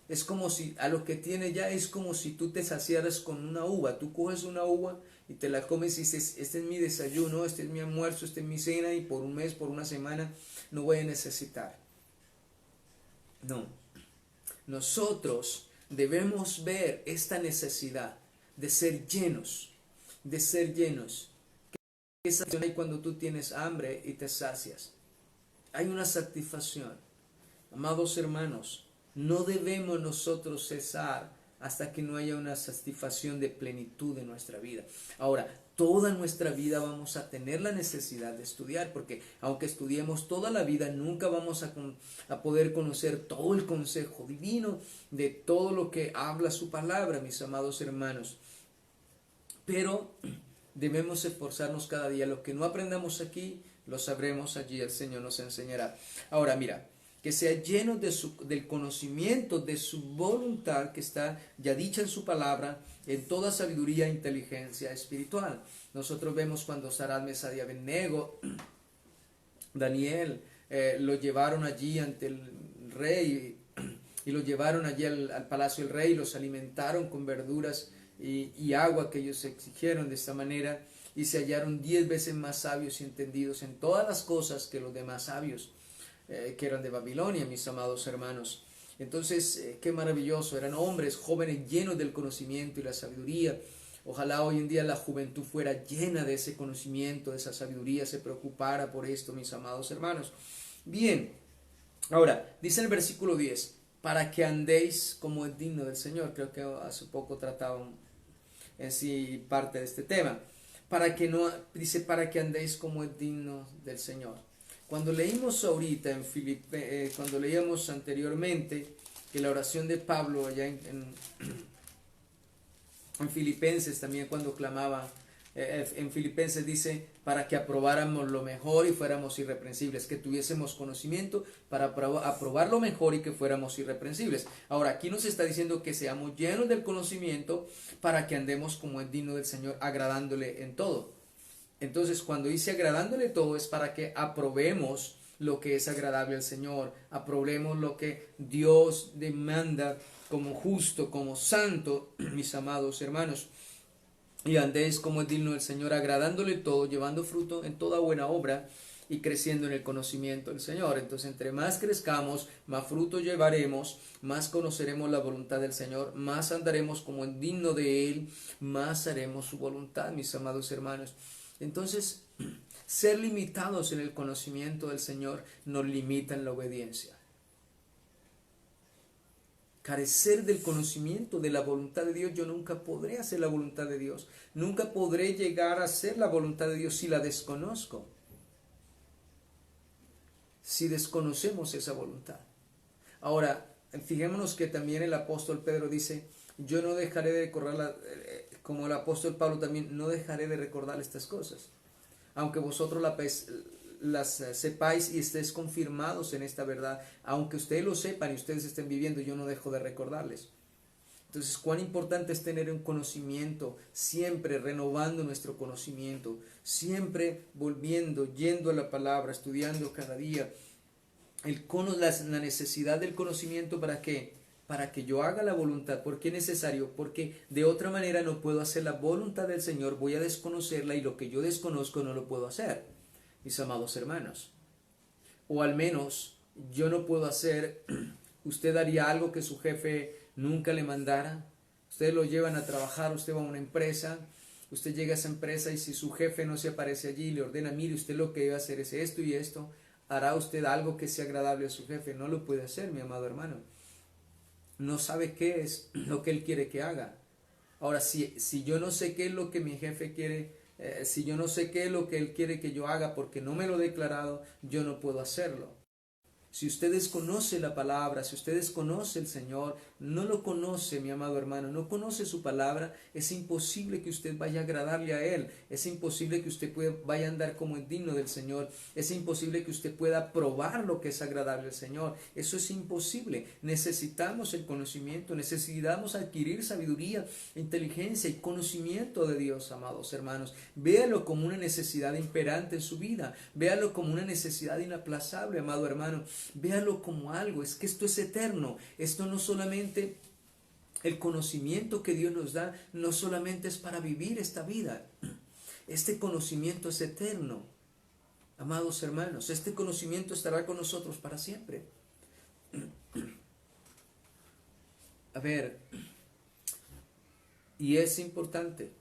es como si a lo que tienes ya es como si tú te saciaras con una uva. Tú coges una uva y te la comes y dices, este es mi desayuno, este es mi almuerzo, este es mi cena y por 1 mes, por 1 semana no voy a necesitar. No. Nosotros debemos ver esta necesidad de ser llenos, de ser llenos. ¿Qué satisfacción hay cuando tú tienes hambre y te sacias? Hay una satisfacción. Amados hermanos, no debemos nosotros cesar hasta que no haya una satisfacción de plenitud en nuestra vida. Ahora, toda nuestra vida vamos a tener la necesidad de estudiar, porque aunque estudiemos toda la vida, nunca vamos a poder conocer todo el consejo divino de todo lo que habla su palabra, mis amados hermanos. Pero debemos esforzarnos cada día. Lo que no aprendamos aquí, lo sabremos allí, el Señor nos enseñará. Ahora, mira, que sea lleno del conocimiento de su voluntad que está ya dicha en su palabra, en toda sabiduría e inteligencia espiritual. Nosotros vemos cuando Sadrach, Mesach y Abednego, Daniel, lo llevaron allí ante el rey y lo llevaron allí al palacio del rey, los alimentaron con verduras y agua que ellos exigieron. De esta manera y se hallaron 10 veces más sabios y entendidos en todas las cosas que los demás sabios que eran de Babilonia, mis amados hermanos. Entonces, qué maravilloso, eran hombres jóvenes llenos del conocimiento y la sabiduría. Ojalá hoy en día la juventud fuera llena de ese conocimiento, de esa sabiduría, se preocupara por esto, mis amados hermanos. Bien, ahora, dice en el versículo 10, para que andéis como es digno del Señor. Creo que hace poco trataban en sí parte de este tema. Dice, para que andéis como es digno del Señor. Cuando leímos ahorita cuando leíamos anteriormente que la oración de Pablo allá en Filipenses también cuando clamaba, en Filipenses dice, para que aprobáramos lo mejor y fuéramos irreprensibles, que tuviésemos conocimiento para aprobar lo mejor y que fuéramos irreprensibles. Ahora aquí nos está diciendo que seamos llenos del conocimiento para que andemos como es digno del Señor, agradándole en todo. Entonces, cuando dice agradándole todo, es para que aprobemos lo que es agradable al Señor, aprobemos lo que Dios demanda como justo, como santo, mis amados hermanos. Y andéis como es digno del Señor, agradándole todo, llevando fruto en toda buena obra y creciendo en el conocimiento del Señor. Entonces, entre más crezcamos, más fruto llevaremos, más conoceremos la voluntad del Señor, más andaremos como es digno de Él, más haremos su voluntad, mis amados hermanos. Entonces, ser limitados en el conocimiento del Señor nos limita en la obediencia. Carecer del conocimiento de la voluntad de Dios, yo nunca podré hacer la voluntad de Dios. Nunca podré llegar a hacer la voluntad de Dios si la desconozco. Si desconocemos esa voluntad. Ahora, fijémonos que también el apóstol Pedro dice, yo no dejaré de recordarla, como el apóstol Pablo también, no dejaré de recordar estas cosas. Aunque vosotros las sepáis y estéis confirmados en esta verdad, aunque ustedes lo sepan y ustedes estén viviendo, yo no dejo de recordarles. Entonces, cuán importante es tener un conocimiento, siempre renovando nuestro conocimiento, siempre volviendo, yendo a la palabra, estudiando cada día. La necesidad del conocimiento, ¿para qué? Para que yo haga la voluntad. ¿Por qué es necesario? Porque de otra manera no puedo hacer la voluntad del Señor, voy a desconocerla y lo que yo desconozco no lo puedo hacer, mis amados hermanos. O al menos yo no puedo hacer, usted haría algo que su jefe nunca le mandara. Ustedes lo llevan a trabajar, usted va a una empresa, usted llega a esa empresa y si su jefe no se aparece allí y le ordena, mire, usted lo que debe hacer es esto y esto, ¿hará usted algo que sea agradable a su jefe? No lo puede hacer, mi amado hermano. No sabe qué es lo que él quiere que haga. Ahora, si yo no sé qué es lo que mi jefe quiere, si yo no sé qué es lo que él quiere que yo haga porque no me lo he declarado, yo no puedo hacerlo. Si usted desconoce la palabra, si usted desconoce el Señor, no lo conoce, mi amado hermano, no conoce su palabra, es imposible que usted vaya a agradarle a Él, es imposible que usted vaya a andar como es digno del Señor, es imposible que usted pueda probar lo que es agradable al Señor, eso es imposible. Necesitamos el conocimiento, necesitamos adquirir sabiduría, inteligencia y conocimiento de Dios, amados hermanos. Véalo como una necesidad imperante en su vida, véalo como una necesidad inaplazable, amado hermano. Véalo como algo, es que esto es eterno, esto no solamente, el conocimiento que Dios nos da, no solamente es para vivir esta vida, este conocimiento es eterno, amados hermanos, este conocimiento estará con nosotros para siempre. A ver, y es importante,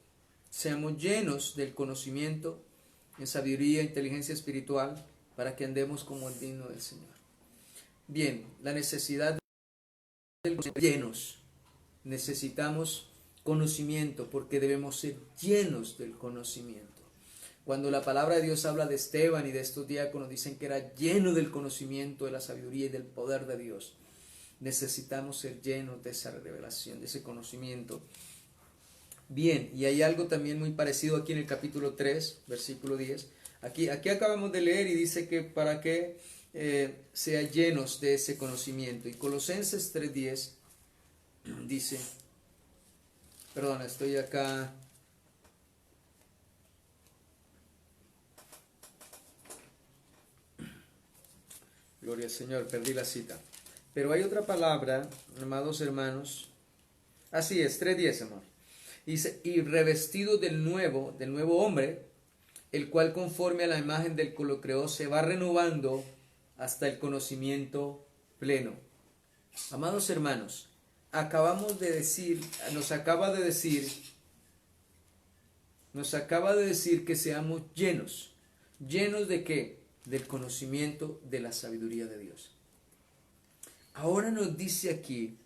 seamos llenos del conocimiento, en sabiduría, inteligencia espiritual, para que andemos como el digno del Señor. Bien, la necesidad de llenos. Necesitamos conocimiento porque debemos ser llenos del conocimiento. Cuando la palabra de Dios habla de Esteban y de estos diáconos, dicen que era lleno del conocimiento, de la sabiduría y del poder de Dios. Necesitamos ser llenos de esa revelación, de ese conocimiento. Bien, y hay algo también muy parecido aquí en el capítulo 3, versículo 10. Aquí acabamos de leer y dice que para que sean llenos de ese conocimiento. Y Colosenses 3:10 dice, perdón, estoy acá. Gloria al Señor, perdí la cita. Pero hay otra palabra, amados hermanos. Así es, 3:10, amor. Dice, y revestido del nuevo hombre, el cual conforme a la imagen del que lo creó, se va renovando hasta el conocimiento pleno. Amados hermanos, nos acaba de decir que seamos llenos. ¿Llenos de qué? Del conocimiento de la sabiduría de Dios. Ahora nos dice aquí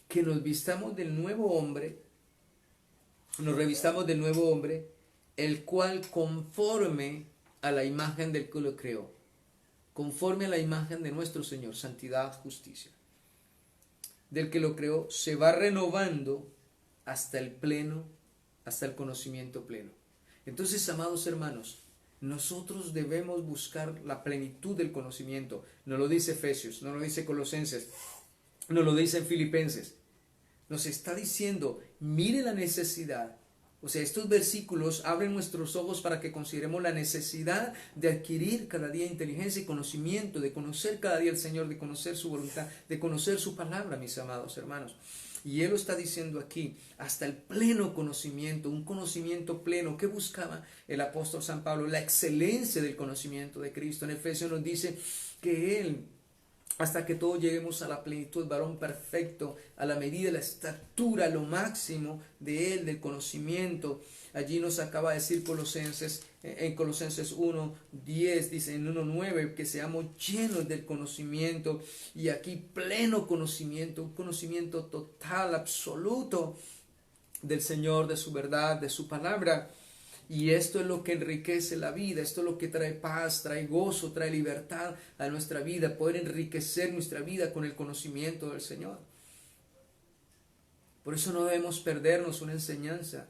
que nos revistamos del nuevo hombre, el cual conforme a la imagen del que lo creó, conforme a la imagen de nuestro Señor, santidad, justicia, del que lo creó, se va renovando hasta el conocimiento pleno. Entonces, amados hermanos, nosotros debemos buscar la plenitud del conocimiento. No lo dice Efesios, no lo dice Colosenses, no lo dice en Filipenses. Nos está diciendo, mire la necesidad. O sea, estos versículos abren nuestros ojos para que consideremos la necesidad de adquirir cada día inteligencia y conocimiento, de conocer cada día al Señor, de conocer su voluntad, de conocer su palabra, mis amados hermanos. Y Él lo está diciendo aquí, hasta el pleno conocimiento, un conocimiento pleno. ¿Qué buscaba el apóstol San Pablo? La excelencia del conocimiento de Cristo. En Efesios nos dice que Él, hasta que todos lleguemos a la plenitud, varón perfecto, a la medida de la estatura, lo máximo de Él, del conocimiento. Allí nos acaba de decir en Colosenses 1:10, dice en 1:9, que seamos llenos del conocimiento. Y aquí pleno conocimiento, un conocimiento total, absoluto del Señor, de su verdad, de su palabra. Y esto es lo que enriquece la vida, esto es lo que trae paz, trae gozo, trae libertad a nuestra vida, poder enriquecer nuestra vida con el conocimiento del Señor. Por eso no debemos perdernos una enseñanza.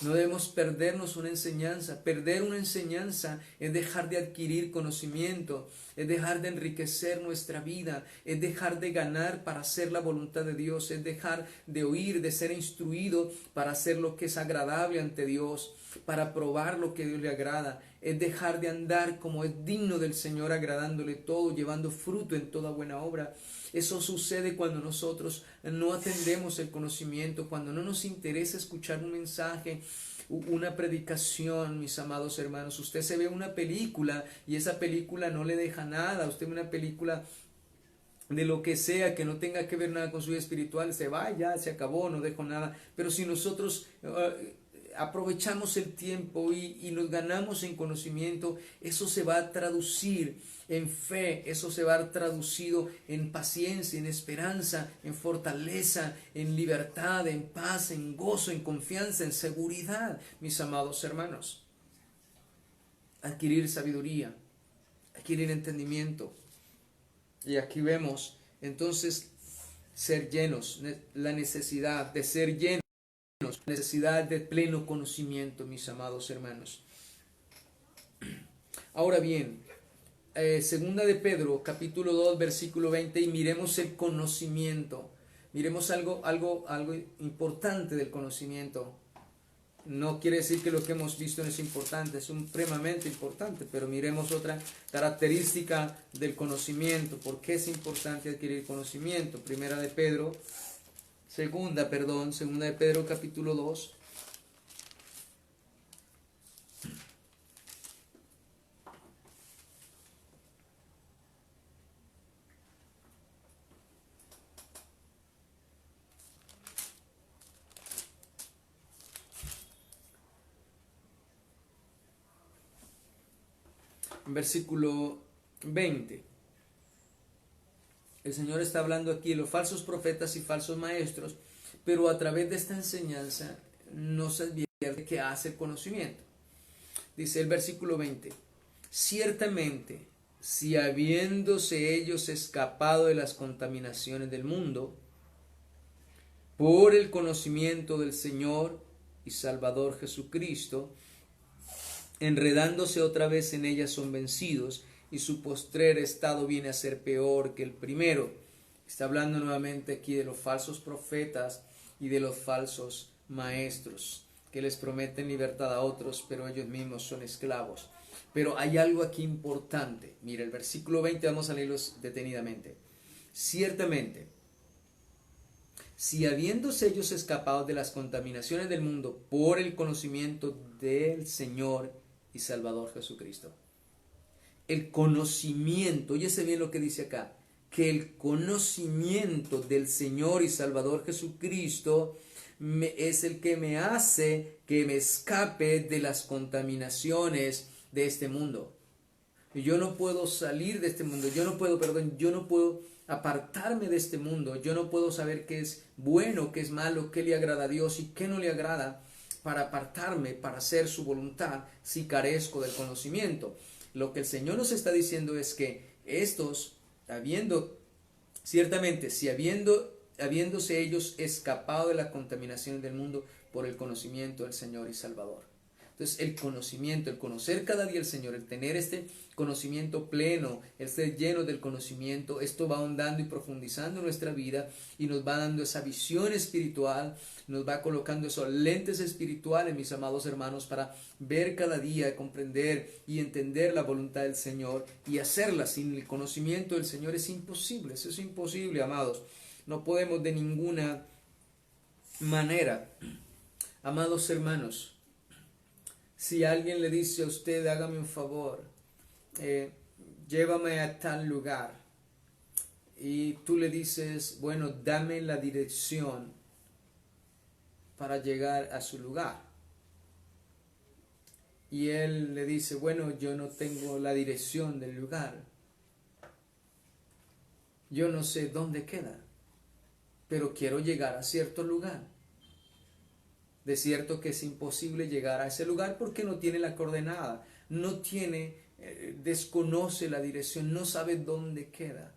No debemos perdernos una enseñanza. Perder una enseñanza es dejar de adquirir conocimiento, es dejar de enriquecer nuestra vida, es dejar de ganar para hacer la voluntad de Dios, es dejar de oír, de ser instruido para hacer lo que es agradable ante Dios, para probar lo que a Dios le agrada, es dejar de andar como es digno del Señor, agradándole todo, llevando fruto en toda buena obra. Eso sucede cuando nosotros no atendemos el conocimiento, cuando no nos interesa escuchar un mensaje, una predicación, mis amados hermanos. Usted se ve una película y esa película no le deja nada. Usted ve una película de lo que sea, que no tenga que ver nada con su vida espiritual, se va, ya se acabó, no dejo nada. Pero si nosotros aprovechamos el tiempo y nos ganamos en conocimiento, eso se va a traducir en fe, eso se va a ver traducido en paciencia, en esperanza, en fortaleza, en libertad, en paz, en gozo, en confianza, en seguridad, mis amados hermanos. Adquirir sabiduría, adquirir entendimiento. Y aquí vemos entonces ser llenos, la necesidad de ser llenos, necesidad de pleno conocimiento, mis amados hermanos. Ahora bien, segunda de Pedro, capítulo 2, versículo 20, y miremos el conocimiento. Miremos algo importante del conocimiento. No quiere decir que lo que hemos visto no es importante, es supremamente importante, pero miremos otra característica del conocimiento. ¿Por qué es importante adquirir conocimiento? Segunda de Pedro capítulo 2. Versículo 20. El Señor está hablando aquí de los falsos profetas y falsos maestros, pero a través de esta enseñanza nos advierte que hace el conocimiento. Dice el versículo 20, ciertamente, si habiéndose ellos escapado de las contaminaciones del mundo, por el conocimiento del Señor y Salvador Jesucristo, enredándose otra vez en ellas son vencidos, y su postrer estado viene a ser peor que el primero. Está hablando nuevamente aquí de los falsos profetas y de los falsos maestros, que les prometen libertad a otros, pero ellos mismos son esclavos. Pero hay algo aquí importante. Mira, el versículo 20, vamos a leerlos detenidamente. Ciertamente, si habiéndose ellos escapado de las contaminaciones del mundo por el conocimiento del Señor y Salvador Jesucristo. El conocimiento, óyese bien lo que dice acá, que el conocimiento del Señor y Salvador Jesucristo es el que me hace que me escape de las contaminaciones de este mundo. Yo no puedo salir de este mundo, yo no puedo apartarme de este mundo, yo no puedo saber qué es bueno, qué es malo, qué le agrada a Dios y qué no le agrada para apartarme, para hacer su voluntad si carezco del conocimiento. Lo que el Señor nos está diciendo es que estos, ciertamente, si habiéndose ellos escapado de la contaminación del mundo por el conocimiento del Señor y Salvador. Entonces el conocimiento, el conocer cada día al Señor, el tener este conocimiento pleno, el ser lleno del conocimiento, esto va ahondando y profundizando nuestra vida y nos va dando esa visión espiritual, nos va colocando esos lentes espirituales, mis amados hermanos, para ver cada día, comprender y entender la voluntad del Señor y hacerla. Sin el conocimiento del Señor es imposible, eso es imposible, amados. No podemos de ninguna manera. Amados hermanos, si alguien le dice a usted, hágame un favor, llévame a tal lugar, y tú le dices, bueno, dame la dirección para llegar a su lugar, y él le dice, bueno, yo no tengo la dirección del lugar, yo no sé dónde queda, pero quiero llegar a cierto lugar. De cierto que es imposible llegar a ese lugar porque no tiene la coordenada, no tiene, desconoce la dirección, no sabe dónde queda.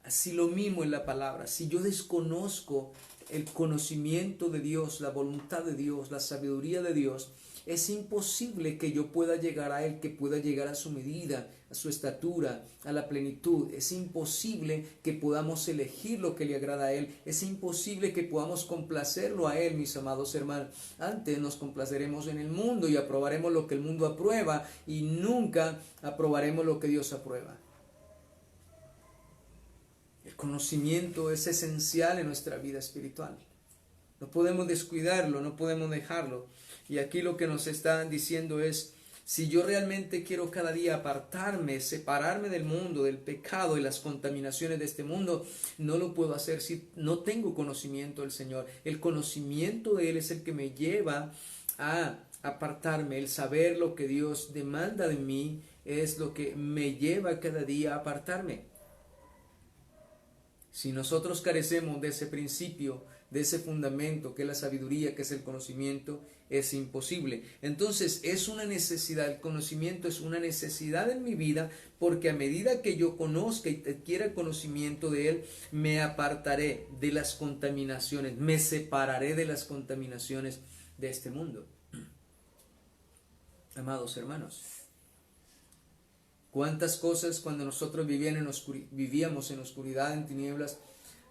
Así lo mismo en la palabra. Si yo desconozco el conocimiento de Dios, la voluntad de Dios, la sabiduría de Dios, es imposible que yo pueda llegar a Él, que pueda llegar a su medida, a su estatura, a la plenitud. Es imposible que podamos elegir lo que le agrada a Él. Es imposible que podamos complacerlo a Él, mis amados hermanos. Antes nos complaceremos en el mundo y aprobaremos lo que el mundo aprueba y nunca aprobaremos lo que Dios aprueba. El conocimiento es esencial en nuestra vida espiritual. No podemos descuidarlo, no podemos dejarlo. Y aquí lo que nos están diciendo es, si yo realmente quiero cada día apartarme, separarme del mundo, del pecado y las contaminaciones de este mundo, no lo puedo hacer si no tengo conocimiento del Señor. El conocimiento de Él es el que me lleva a apartarme. El saber lo que Dios demanda de mí es lo que me lleva cada día a apartarme. Si nosotros carecemos de ese principio, de ese fundamento que es la sabiduría, que es el conocimiento, es imposible. Entonces es una necesidad, el conocimiento es una necesidad en mi vida, porque a medida que yo conozca y adquiera el conocimiento de Él, me apartaré de las contaminaciones, me separaré de las contaminaciones de este mundo. Amados hermanos, cuántas cosas cuando nosotros vivíamos en oscuridad, en tinieblas,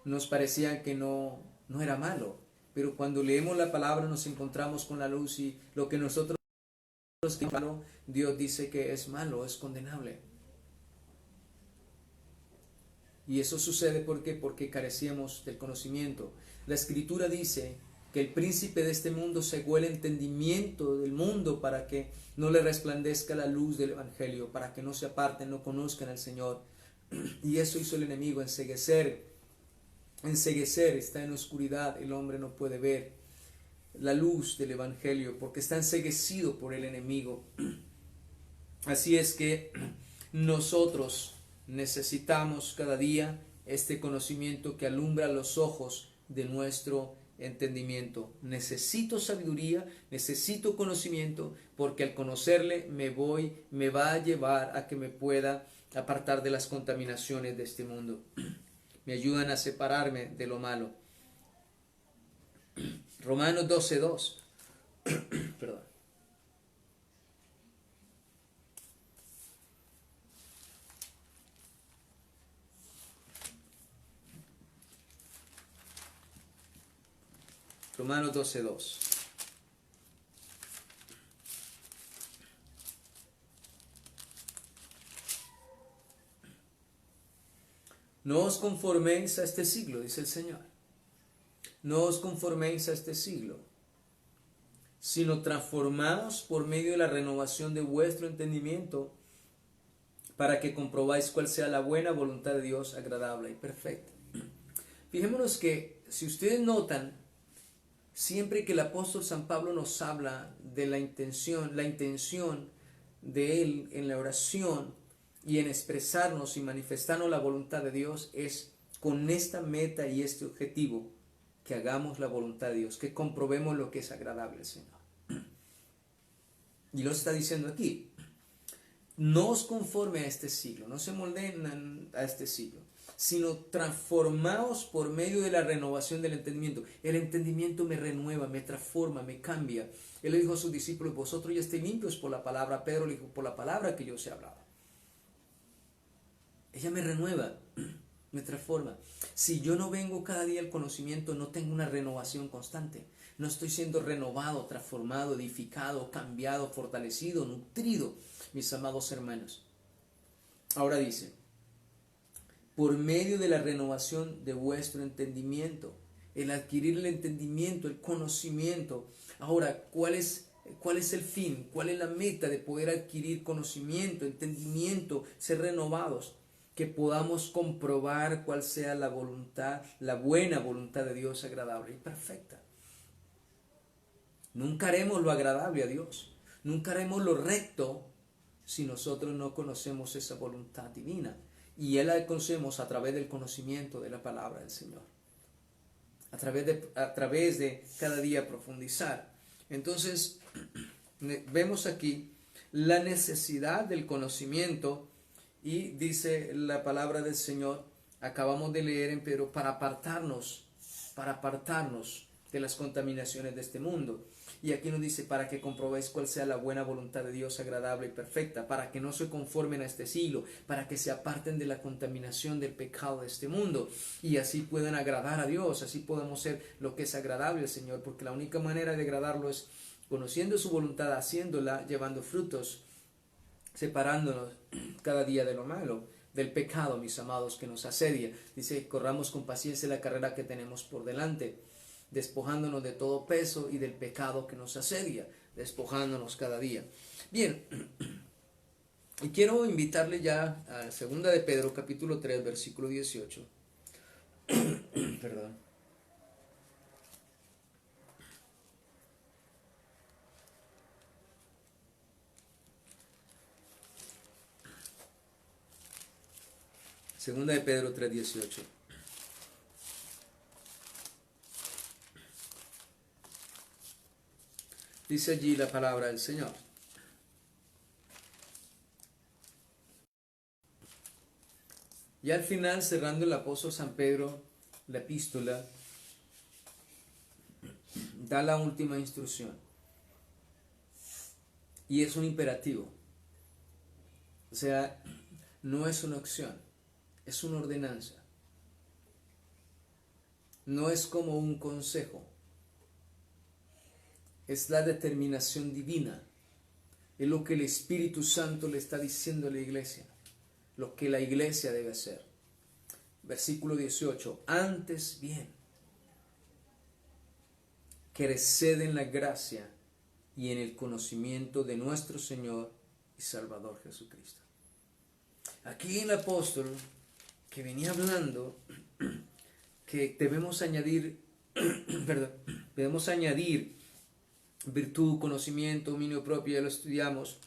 nos parecían que no era malo, pero cuando leemos la palabra nos encontramos con la luz y lo que nosotros malo, Dios dice que es malo, es condenable. Y eso sucede porque carecíamos del conocimiento. La Escritura dice que el príncipe de este mundo cegó el entendimiento del mundo para que no le resplandezca la luz del Evangelio, para que no se aparten, no conozcan al Señor. Y eso hizo el enemigo, enceguecer, está en oscuridad, el hombre no puede ver la luz del Evangelio porque está enceguecido por el enemigo. Así es que nosotros necesitamos cada día este conocimiento que alumbra los ojos de nuestro entendimiento. Necesito sabiduría, necesito conocimiento, porque al conocerle me va a llevar a que me pueda apartar de las contaminaciones de este mundo. Me ayudan a separarme de lo malo. Romanos 12:2. Perdón. Romanos 12:2. No os conforméis a este siglo, dice el Señor. No os conforméis a este siglo, sino transformaos por medio de la renovación de vuestro entendimiento, para que comprobáis cuál sea la buena voluntad de Dios, agradable y perfecta. Fijémonos que, si ustedes notan, siempre que el apóstol San Pablo nos habla de la intención de él en la oración y en expresarnos y manifestarnos la voluntad de Dios, es con esta meta y este objetivo, que hagamos la voluntad de Dios, que comprobemos lo que es agradable al Señor. Y lo está diciendo aquí: no os conforme a este siglo, no se moldeen a este siglo, sino transformaos por medio de la renovación del entendimiento. El entendimiento me renueva, me transforma, me cambia. Él le dijo a sus discípulos: vosotros ya estáis limpios por la palabra. Pedro le dijo: por la palabra que yo os he hablado. Ella me renueva, me transforma. Si yo no vengo cada día al conocimiento, no tengo una renovación constante. No estoy siendo renovado, transformado, edificado, cambiado, fortalecido, nutrido, mis amados hermanos. Ahora dice: por medio de la renovación de vuestro entendimiento, el adquirir el entendimiento, el conocimiento. Ahora, ¿cuál es el fin? ¿Cuál es la meta de poder adquirir conocimiento, entendimiento, ser renovados? Que podamos comprobar cuál sea la voluntad, la buena voluntad de Dios, agradable y perfecta. Nunca haremos lo agradable a Dios, nunca haremos lo recto si nosotros no conocemos esa voluntad divina. Y Él la conocemos a través del conocimiento de la palabra del Señor, a través de cada día profundizar. Entonces, vemos aquí la necesidad del conocimiento. Y dice la palabra del Señor, acabamos de leer en Pedro, para apartarnos de las contaminaciones de este mundo. Y aquí nos dice: para que comprobéis cuál sea la buena voluntad de Dios, agradable y perfecta, para que no se conformen a este siglo, para que se aparten de la contaminación del pecado de este mundo, y así puedan agradar a Dios, así podamos ser lo que es agradable al Señor, porque la única manera de agradarlo es conociendo su voluntad, haciéndola, llevando frutos, separándonos cada día de lo malo, del pecado, mis amados, que nos asedia. Dice: corramos con paciencia la carrera que tenemos por delante, despojándonos de todo peso y del pecado que nos asedia, despojándonos cada día. Bien, y quiero invitarle ya a 2 de Pedro, capítulo 3, versículo 18. Perdón. Segunda de Pedro 3:18. Dice allí la palabra del Señor: y al final, cerrando el apóstol San Pedro la epístola, da la última instrucción. Y es un imperativo. O sea, no es una opción, es una ordenanza. No es como un consejo. Es la determinación divina. Es lo que el Espíritu Santo le está diciendo a la iglesia. Lo que la iglesia debe hacer. Versículo 18. Antes bien, creced en la gracia y en el conocimiento de nuestro Señor y Salvador Jesucristo. Aquí el apóstol, que venía hablando que debemos añadir virtud, conocimiento, dominio propio, ya lo estudiamos,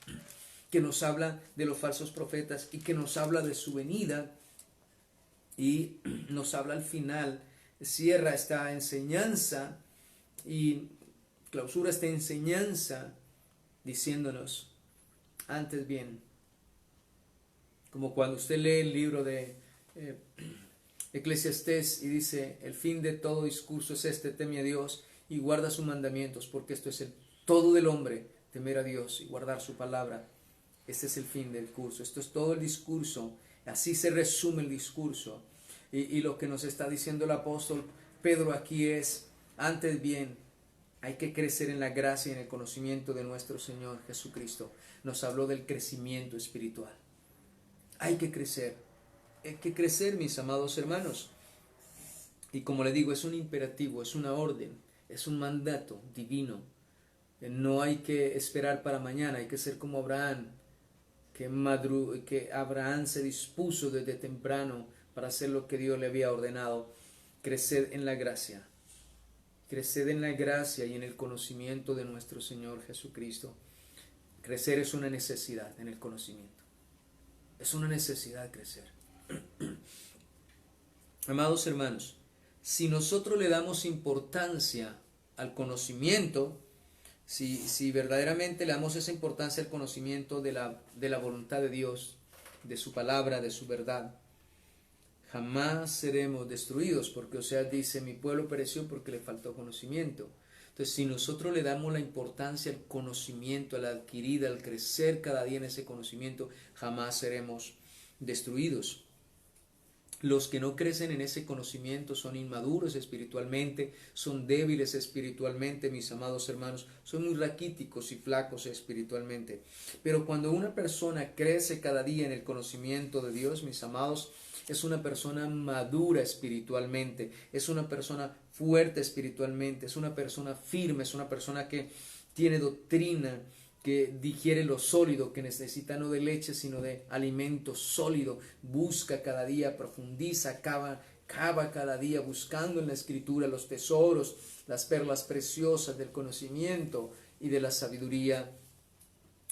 que nos habla de los falsos profetas y que nos habla de su venida, y nos habla al final, cierra esta enseñanza y clausura esta enseñanza diciéndonos: antes bien, como cuando usted lee el libro de Eclesiastés y dice: el fin de todo discurso es este, teme a Dios y guarda sus mandamientos, porque esto es el todo del hombre, temer a Dios y guardar su palabra. Este es el fin del curso, esto es todo el discurso, así se resume el discurso. Y lo que nos está diciendo el apóstol Pedro aquí es: Antes bien, hay que crecer en la gracia y en el conocimiento de nuestro Señor Jesucristo. Nos habló del crecimiento espiritual. Hay que crecer, mis amados hermanos. Y como le digo, es un imperativo, es una orden, es un mandato divino. No hay que esperar para mañana, hay que ser como Abraham, que Abraham se dispuso desde temprano para hacer lo que Dios le había ordenado. Creced en la gracia. Creced en la gracia y en el conocimiento de nuestro Señor Jesucristo. Crecer es una necesidad en el conocimiento. Es una necesidad crecer. Amados hermanos, si nosotros le damos importancia al conocimiento, si verdaderamente le damos esa importancia al conocimiento de la voluntad de Dios, de su palabra, de su verdad, jamás seremos destruidos, porque Oseas dice, mi pueblo pereció porque le faltó conocimiento. Entonces, si nosotros le damos la importancia al conocimiento, al adquirir, al crecer cada día en ese conocimiento, jamás seremos destruidos. Los que no crecen en ese conocimiento son inmaduros espiritualmente, son débiles espiritualmente, mis amados hermanos, son muy raquíticos y flacos espiritualmente. Pero cuando una persona crece cada día en el conocimiento de Dios, mis amados, es una persona madura espiritualmente, es una persona fuerte espiritualmente, es una persona firme, es una persona que tiene doctrina, que digiere lo sólido, que necesita no de leche sino de alimento sólido, busca cada día, profundiza, cava cada día buscando en la escritura los tesoros, las perlas preciosas del conocimiento y de la sabiduría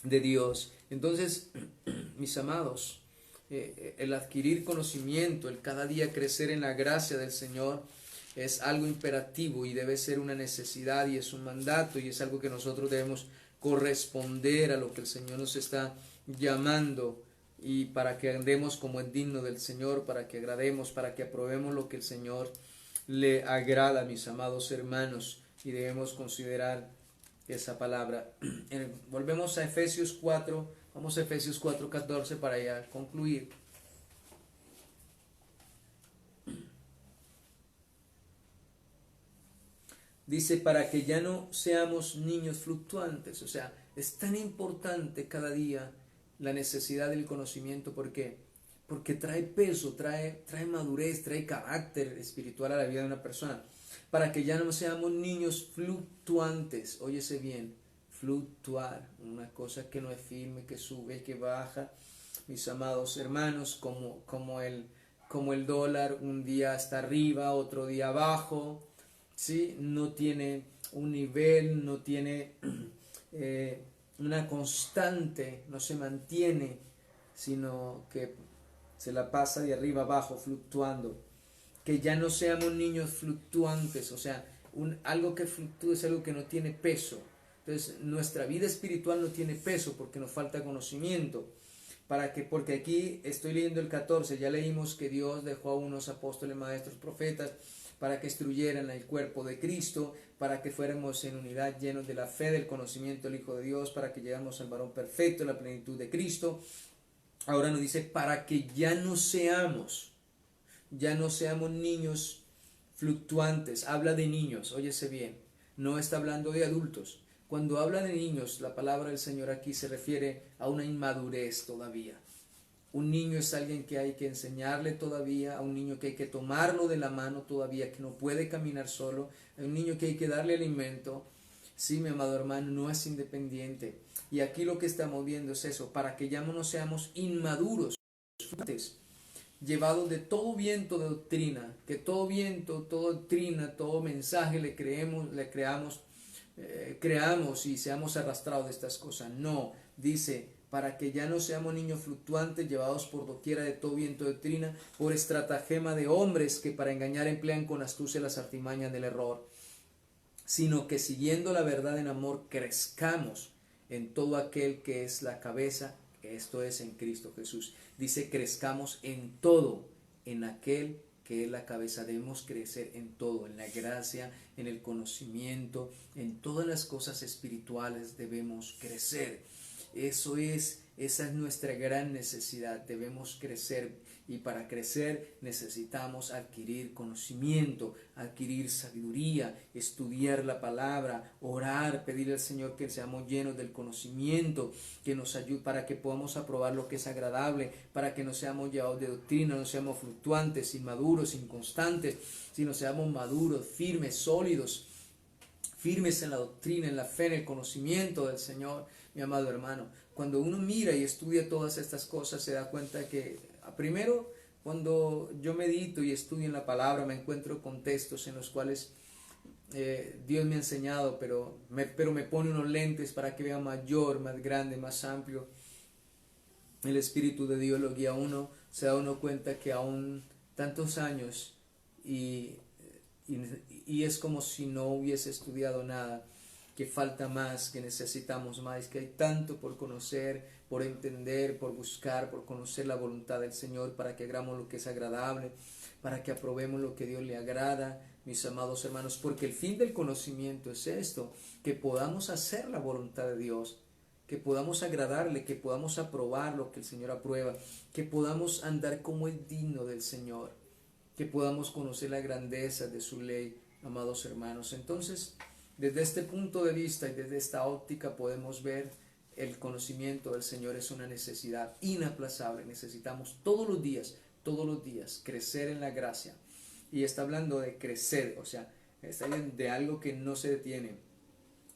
de Dios. Entonces, mis amados, el adquirir conocimiento, el cada día crecer en la gracia del Señor es algo imperativo y debe ser una necesidad y es un mandato y es algo que nosotros debemos corresponder a lo que el Señor nos está llamando, y para que andemos como es digno del Señor, para que agrademos, para que aprobemos lo que el Señor le agrada, mis amados hermanos, y debemos considerar esa palabra. Volvemos a Efesios 4, vamos a Efesios 4:14 para ya concluir. Dice, para que ya no seamos niños fluctuantes. O sea, es tan importante cada día la necesidad del conocimiento. ¿Por qué? Porque trae peso, trae madurez, trae carácter espiritual a la vida de una persona. Para que ya no seamos niños fluctuantes. Óyese bien, fluctuar, una cosa que no es firme, que sube, que baja. Mis amados hermanos, como el dólar, un día está arriba, otro día abajo. ¿Sí? No tiene un nivel, no tiene una constante, no se mantiene, sino que se la pasa de arriba abajo, fluctuando. Que ya no seamos niños fluctuantes, o sea, algo que fluctúa es algo que no tiene peso. Entonces, nuestra vida espiritual no tiene peso porque nos falta conocimiento. Porque aquí estoy leyendo el 14, ya leímos que Dios dejó a unos apóstoles, maestros, profetas, para que instruyeran el cuerpo de Cristo, para que fuéramos en unidad llenos de la fe, del conocimiento del Hijo de Dios, para que llegamos al varón perfecto, la plenitud de Cristo. Ahora nos dice, para que ya no seamos niños fluctuantes. Habla de niños, óyese bien, no está hablando de adultos. Cuando habla de niños, la palabra del Señor aquí se refiere a una inmadurez todavía. Un niño es alguien que hay que enseñarle todavía, a un niño que hay que tomarlo de la mano todavía, que no puede caminar solo, a un niño que hay que darle alimento. Sí, mi amado hermano, no es independiente. Y aquí lo que estamos viendo es eso, para que ya no seamos inmaduros, llevados de todo viento de doctrina, que todo viento, toda doctrina, todo mensaje creamos y seamos arrastrados de estas cosas. No, dice, para que ya no seamos niños fluctuantes, llevados por doquiera de todo viento de doctrina, por estratagema de hombres que para engañar emplean con astucia las artimañas del error, sino que siguiendo la verdad en amor crezcamos en todo aquel que es la cabeza, esto es en Cristo Jesús. Dice, crezcamos en todo, en aquel que es la cabeza. Debemos crecer en todo, en la gracia, en el conocimiento, en todas las cosas espirituales debemos crecer. Esa es nuestra gran necesidad. Debemos crecer Y para crecer necesitamos adquirir conocimiento, adquirir sabiduría, estudiar la palabra, orar, pedirle al Señor que seamos llenos del conocimiento, que nos ayude para que podamos aprobar lo que es agradable, para que no seamos llevados de doctrina, no seamos fluctuantes, inmaduros, inconstantes, sino seamos maduros, firmes, sólidos, firmes en la doctrina, en la fe, en el conocimiento del Señor, mi amado hermano. Cuando uno mira y estudia todas estas cosas, se da cuenta que primero, cuando yo medito y estudio en la palabra, me encuentro con textos en los cuales Dios me ha enseñado, pero me pone unos lentes para que vea mayor, más grande, más amplio. El Espíritu de Dios lo guía a uno, se da uno cuenta que aún tantos años y es como si no hubiese estudiado nada, que falta más, que necesitamos más, que hay tanto por conocer, por entender, por buscar, por conocer la voluntad del Señor, para que hagamos lo que es agradable, para que aprobemos lo que Dios le agrada, mis amados hermanos, porque el fin del conocimiento es esto, que podamos hacer la voluntad de Dios, que podamos agradarle, que podamos aprobar lo que el Señor aprueba, que podamos andar como es digno del Señor, que podamos conocer la grandeza de su ley, amados hermanos. Entonces, desde este punto de vista y desde esta óptica podemos ver el conocimiento del Señor es una necesidad inaplazable. Necesitamos todos los días crecer en la gracia. Y está hablando de crecer, o sea, está hablando de algo que no se detiene.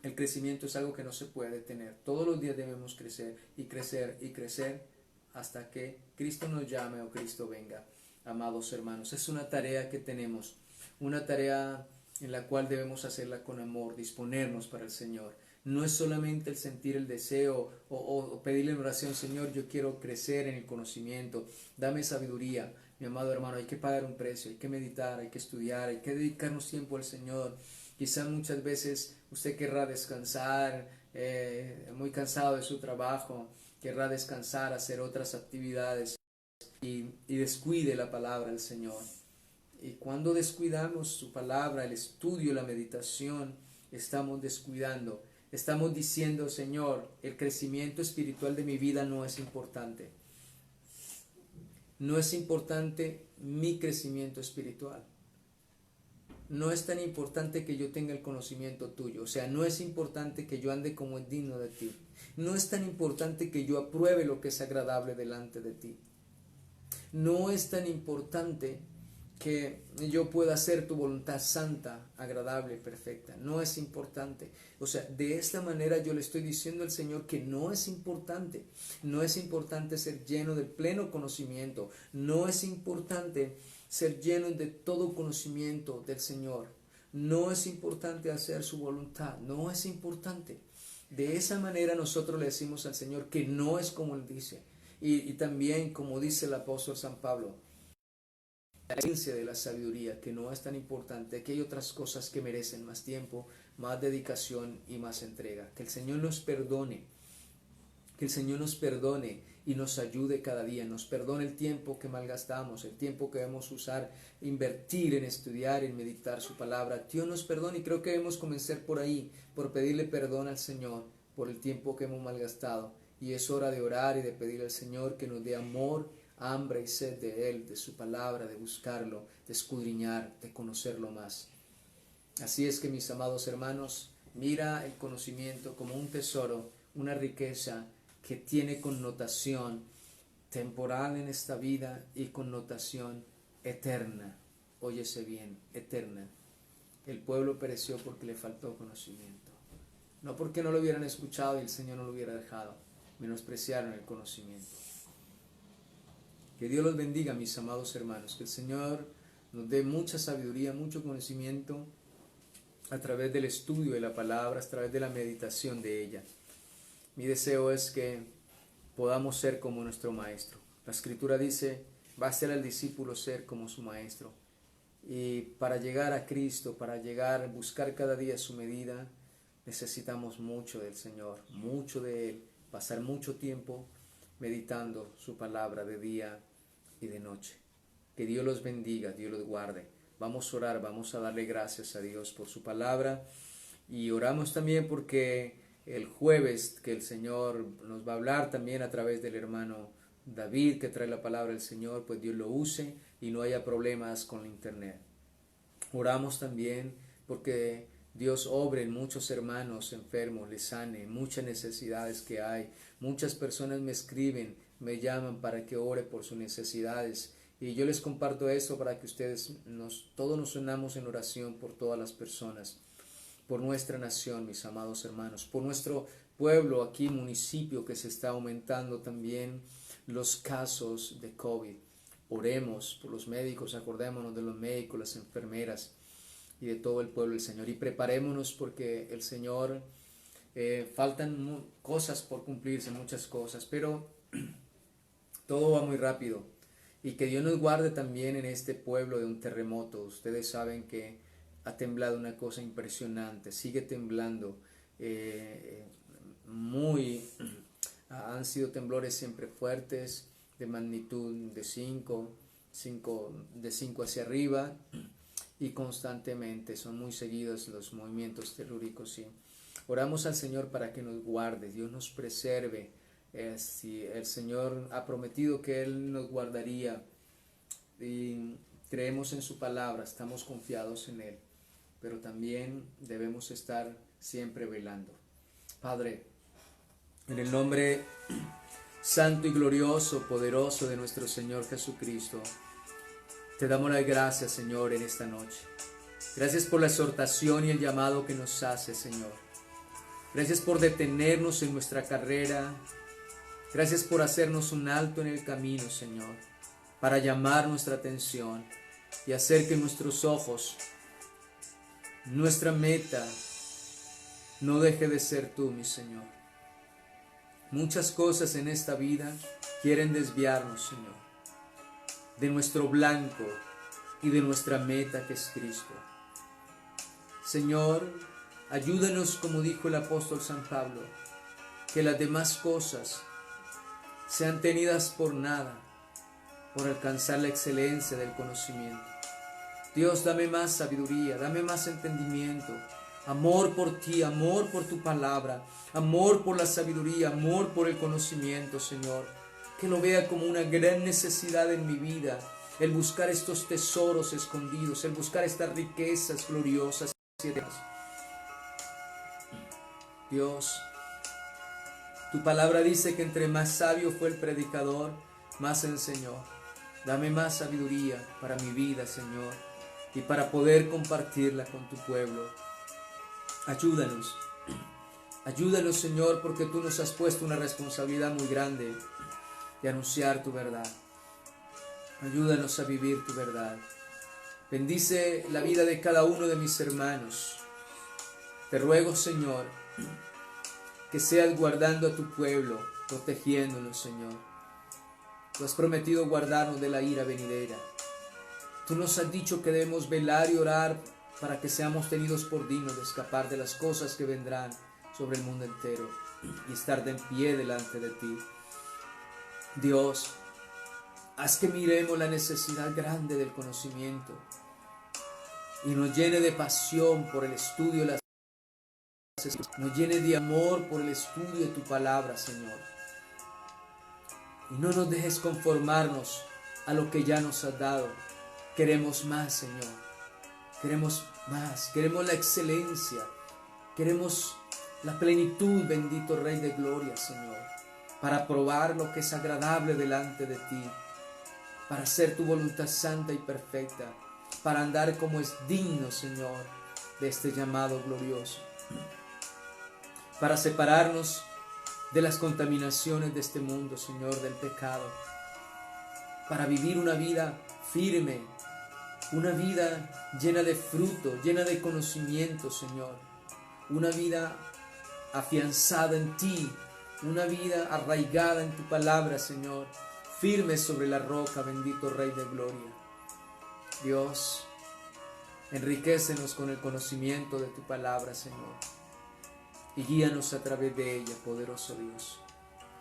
El crecimiento es algo que no se puede detener. Todos los días debemos crecer y crecer y crecer hasta que Cristo nos llame o Cristo venga. Amados hermanos, es una tarea que tenemos, una tarea en la cual debemos hacerla con amor, disponernos para el Señor. No es solamente el sentir el deseo o pedirle en oración, Señor, yo quiero crecer en el conocimiento, dame sabiduría. Mi amado hermano, hay que pagar un precio, hay que meditar, hay que estudiar, hay que dedicarnos tiempo al Señor. Quizás muchas veces usted querrá descansar, muy cansado de su trabajo, querrá descansar, hacer otras actividades y descuide la palabra del Señor. Y cuando descuidamos su palabra, el estudio, la meditación, estamos descuidando. Estamos diciendo, Señor, el crecimiento espiritual de mi vida no es importante. No es importante mi crecimiento espiritual. No es tan importante que yo tenga el conocimiento tuyo. O sea, no es importante que yo ande como es digno de ti. No es tan importante que yo apruebe lo que es agradable delante de ti. No es tan importante que yo pueda hacer tu voluntad santa, agradable, perfecta. No es importante. O sea, de esta manera yo le estoy diciendo al Señor que no es importante. No es importante ser lleno del pleno conocimiento. No es importante ser lleno de todo conocimiento del Señor. No es importante hacer su voluntad. No es importante. De esa manera nosotros le decimos al Señor que no es como Él dice. Y también como dice el apóstol San Pablo, la esencia de la sabiduría, que no es tan importante, que hay otras cosas que merecen más tiempo, más dedicación y más entrega. Que el Señor nos perdone, que el Señor nos perdone y nos ayude cada día, nos perdone el tiempo que malgastamos, el tiempo que debemos usar, invertir en estudiar, en meditar su palabra. Dios nos perdone y creo que debemos comenzar por ahí, por pedirle perdón al Señor por el tiempo que hemos malgastado. Y es hora de orar y de pedirle al Señor que nos dé amor, hambre y sed de Él, de su palabra, de buscarlo, de escudriñar, de conocerlo más. Así es que, mis amados hermanos, mira el conocimiento como un tesoro, una riqueza que tiene connotación temporal en esta vida y connotación eterna. Óyese bien, eterna. El pueblo pereció porque le faltó conocimiento. No porque no lo hubieran escuchado y el Señor no lo hubiera dejado. Menospreciaron el conocimiento. Que Dios los bendiga, mis amados hermanos. Que el Señor nos dé mucha sabiduría, mucho conocimiento a través del estudio de la palabra, a través de la meditación de ella. Mi deseo es que podamos ser como nuestro Maestro. La Escritura dice, va a ser al discípulo ser como su Maestro. Y para llegar a Cristo, para llegar a buscar cada día su medida, necesitamos mucho del Señor, mucho de Él, pasar mucho tiempo meditando su palabra de día y de noche. Que Dios los bendiga, Dios los guarde. Vamos a orar, vamos a darle gracias a Dios por su palabra y oramos también porque el jueves que el Señor nos va a hablar también a través del hermano David, que trae la palabra del Señor, pues Dios lo use y no haya problemas con la internet. Oramos también porque Dios obre en muchos hermanos enfermos, les sane, muchas necesidades que hay. Muchas personas me escriben, me llaman para que ore por sus necesidades. Y yo les comparto esto para que ustedes, todos nos unamos en oración por todas las personas, por nuestra nación, mis amados hermanos, por nuestro pueblo aquí, municipio, que se está aumentando también los casos de COVID. Oremos por los médicos, acordémonos de los médicos, las enfermeras y de todo el pueblo del Señor. Y preparémonos porque el Señor, faltan cosas por cumplirse, muchas cosas, pero todo va muy rápido. Y que Dios nos guarde también en este pueblo de un terremoto. Ustedes saben que ha temblado una cosa impresionante, sigue temblando. Han sido temblores siempre fuertes, de magnitud de 5 hacia arriba, y constantemente son muy seguidos los movimientos telúricos. ¿Sí? Oramos al Señor para que nos guarde, Dios nos preserve. Si el Señor ha prometido que Él nos guardaría y creemos en su palabra, estamos confiados en Él, pero también debemos estar siempre velando. Padre, en el nombre santo y glorioso, poderoso de nuestro Señor Jesucristo, te damos las gracias, Señor, en esta noche. Gracias por la exhortación y el llamado que nos hace, Señor. Gracias por detenernos en nuestra carrera. Gracias por hacernos un alto en el camino, Señor, para llamar nuestra atención y hacer que nuestros ojos, nuestra meta, no deje de ser tú, mi Señor. Muchas cosas en esta vida quieren desviarnos, Señor, de nuestro blanco y de nuestra meta, que es Cristo. Señor, ayúdanos, como dijo el apóstol San Pablo, que las demás cosas sean tenidas por nada, por alcanzar la excelencia del conocimiento. Dios, dame más sabiduría, dame más entendimiento, amor por ti, amor por tu palabra, amor por la sabiduría, amor por el conocimiento, Señor. Que lo vea como una gran necesidad en mi vida, el buscar estos tesoros escondidos, el buscar estas riquezas gloriosas. Dios, tu palabra dice que entre más sabio fue el predicador, más enseñó. Dame más sabiduría para mi vida, Señor, y para poder compartirla con tu pueblo. Ayúdanos, ayúdanos, Señor, porque tú nos has puesto una responsabilidad muy grande de anunciar tu verdad. Ayúdanos a vivir tu verdad. Bendice la vida de cada uno de mis hermanos. Te ruego, Señor, que seas guardando a tu pueblo, protegiéndonos, Señor. Tú has prometido guardarnos de la ira venidera. Tú nos has dicho que debemos velar y orar para que seamos tenidos por dignos de escapar de las cosas que vendrán sobre el mundo entero y estar de pie delante de ti. Dios, haz que miremos la necesidad grande del conocimiento y nos llene de pasión por el estudio de las Escrituras, nos llene de amor por el estudio de tu palabra, Señor. Y no nos dejes conformarnos a lo que ya nos has dado. Queremos más, Señor. Queremos más. Queremos la excelencia. Queremos la plenitud, bendito Rey de Gloria, Señor. Para probar lo que es agradable delante de ti. Para hacer tu voluntad santa y perfecta. Para andar como es digno, Señor, de este llamado glorioso. Para separarnos de las contaminaciones de este mundo, Señor, del pecado. Para vivir una vida firme, una vida llena de fruto, llena de conocimiento, Señor. Una vida afianzada en ti, una vida arraigada en tu palabra, Señor. Firme sobre la roca, bendito Rey de Gloria. Dios, enriquécenos con el conocimiento de tu palabra, Señor. Y guíanos a través de ella, poderoso Dios.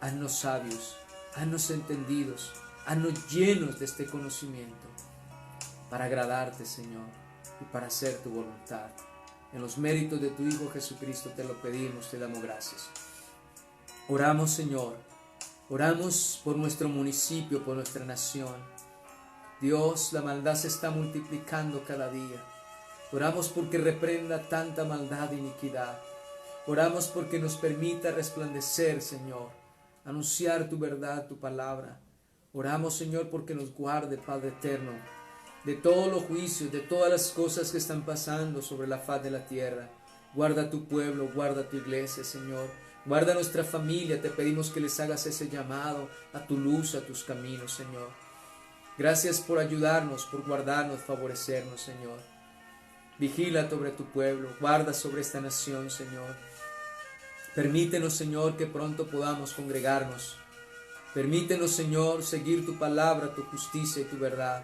Haznos sabios, haznos entendidos, haznos llenos de este conocimiento para agradarte, Señor, y para hacer tu voluntad. En los méritos de tu Hijo Jesucristo te lo pedimos, te damos gracias. Oramos, Señor, Oramos por nuestro municipio, por nuestra nación. Dios, la maldad se está multiplicando cada día. Oramos porque reprenda tanta maldad e iniquidad. Oramos porque nos permita resplandecer, Señor, anunciar tu verdad, tu palabra. Oramos, Señor, porque nos guarde, Padre eterno, de todos los juicios, de todas las cosas que están pasando sobre la faz de la tierra. Guarda tu pueblo, guarda tu iglesia, Señor. Guarda nuestra familia, te pedimos que les hagas ese llamado a tu luz, a tus caminos, Señor. Gracias por ayudarnos, por guardarnos, favorecernos, Señor. Vigila sobre tu pueblo, guarda sobre esta nación, Señor. Permítenos, Señor, que pronto podamos congregarnos. Permítenos, Señor, seguir tu palabra, tu justicia y tu verdad.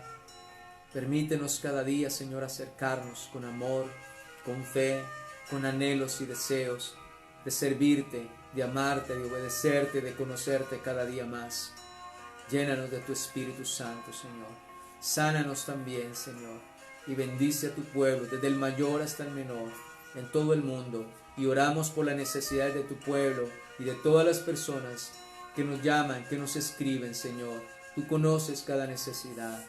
Permítenos cada día, Señor, acercarnos con amor, con fe, con anhelos y deseos de servirte, de amarte, de obedecerte, de conocerte cada día más. Llénanos de tu Espíritu Santo, Señor. Sánanos también, Señor, y bendice a tu pueblo, desde el mayor hasta el menor, en todo el mundo. Y oramos por la necesidad de tu pueblo y de todas las personas que nos llaman, que nos escriben, Señor. Tú conoces cada necesidad.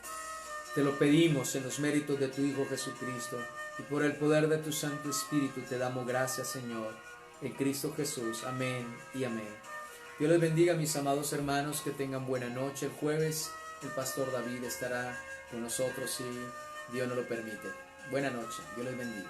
Te lo pedimos en los méritos de tu Hijo Jesucristo, y por el poder de tu Santo Espíritu te damos gracias, Señor, en Cristo Jesús. Amén y amén. Dios les bendiga, mis amados hermanos, que tengan buena noche. El jueves el pastor David estará con nosotros si Dios nos lo permite. Buena noche, Dios les bendiga.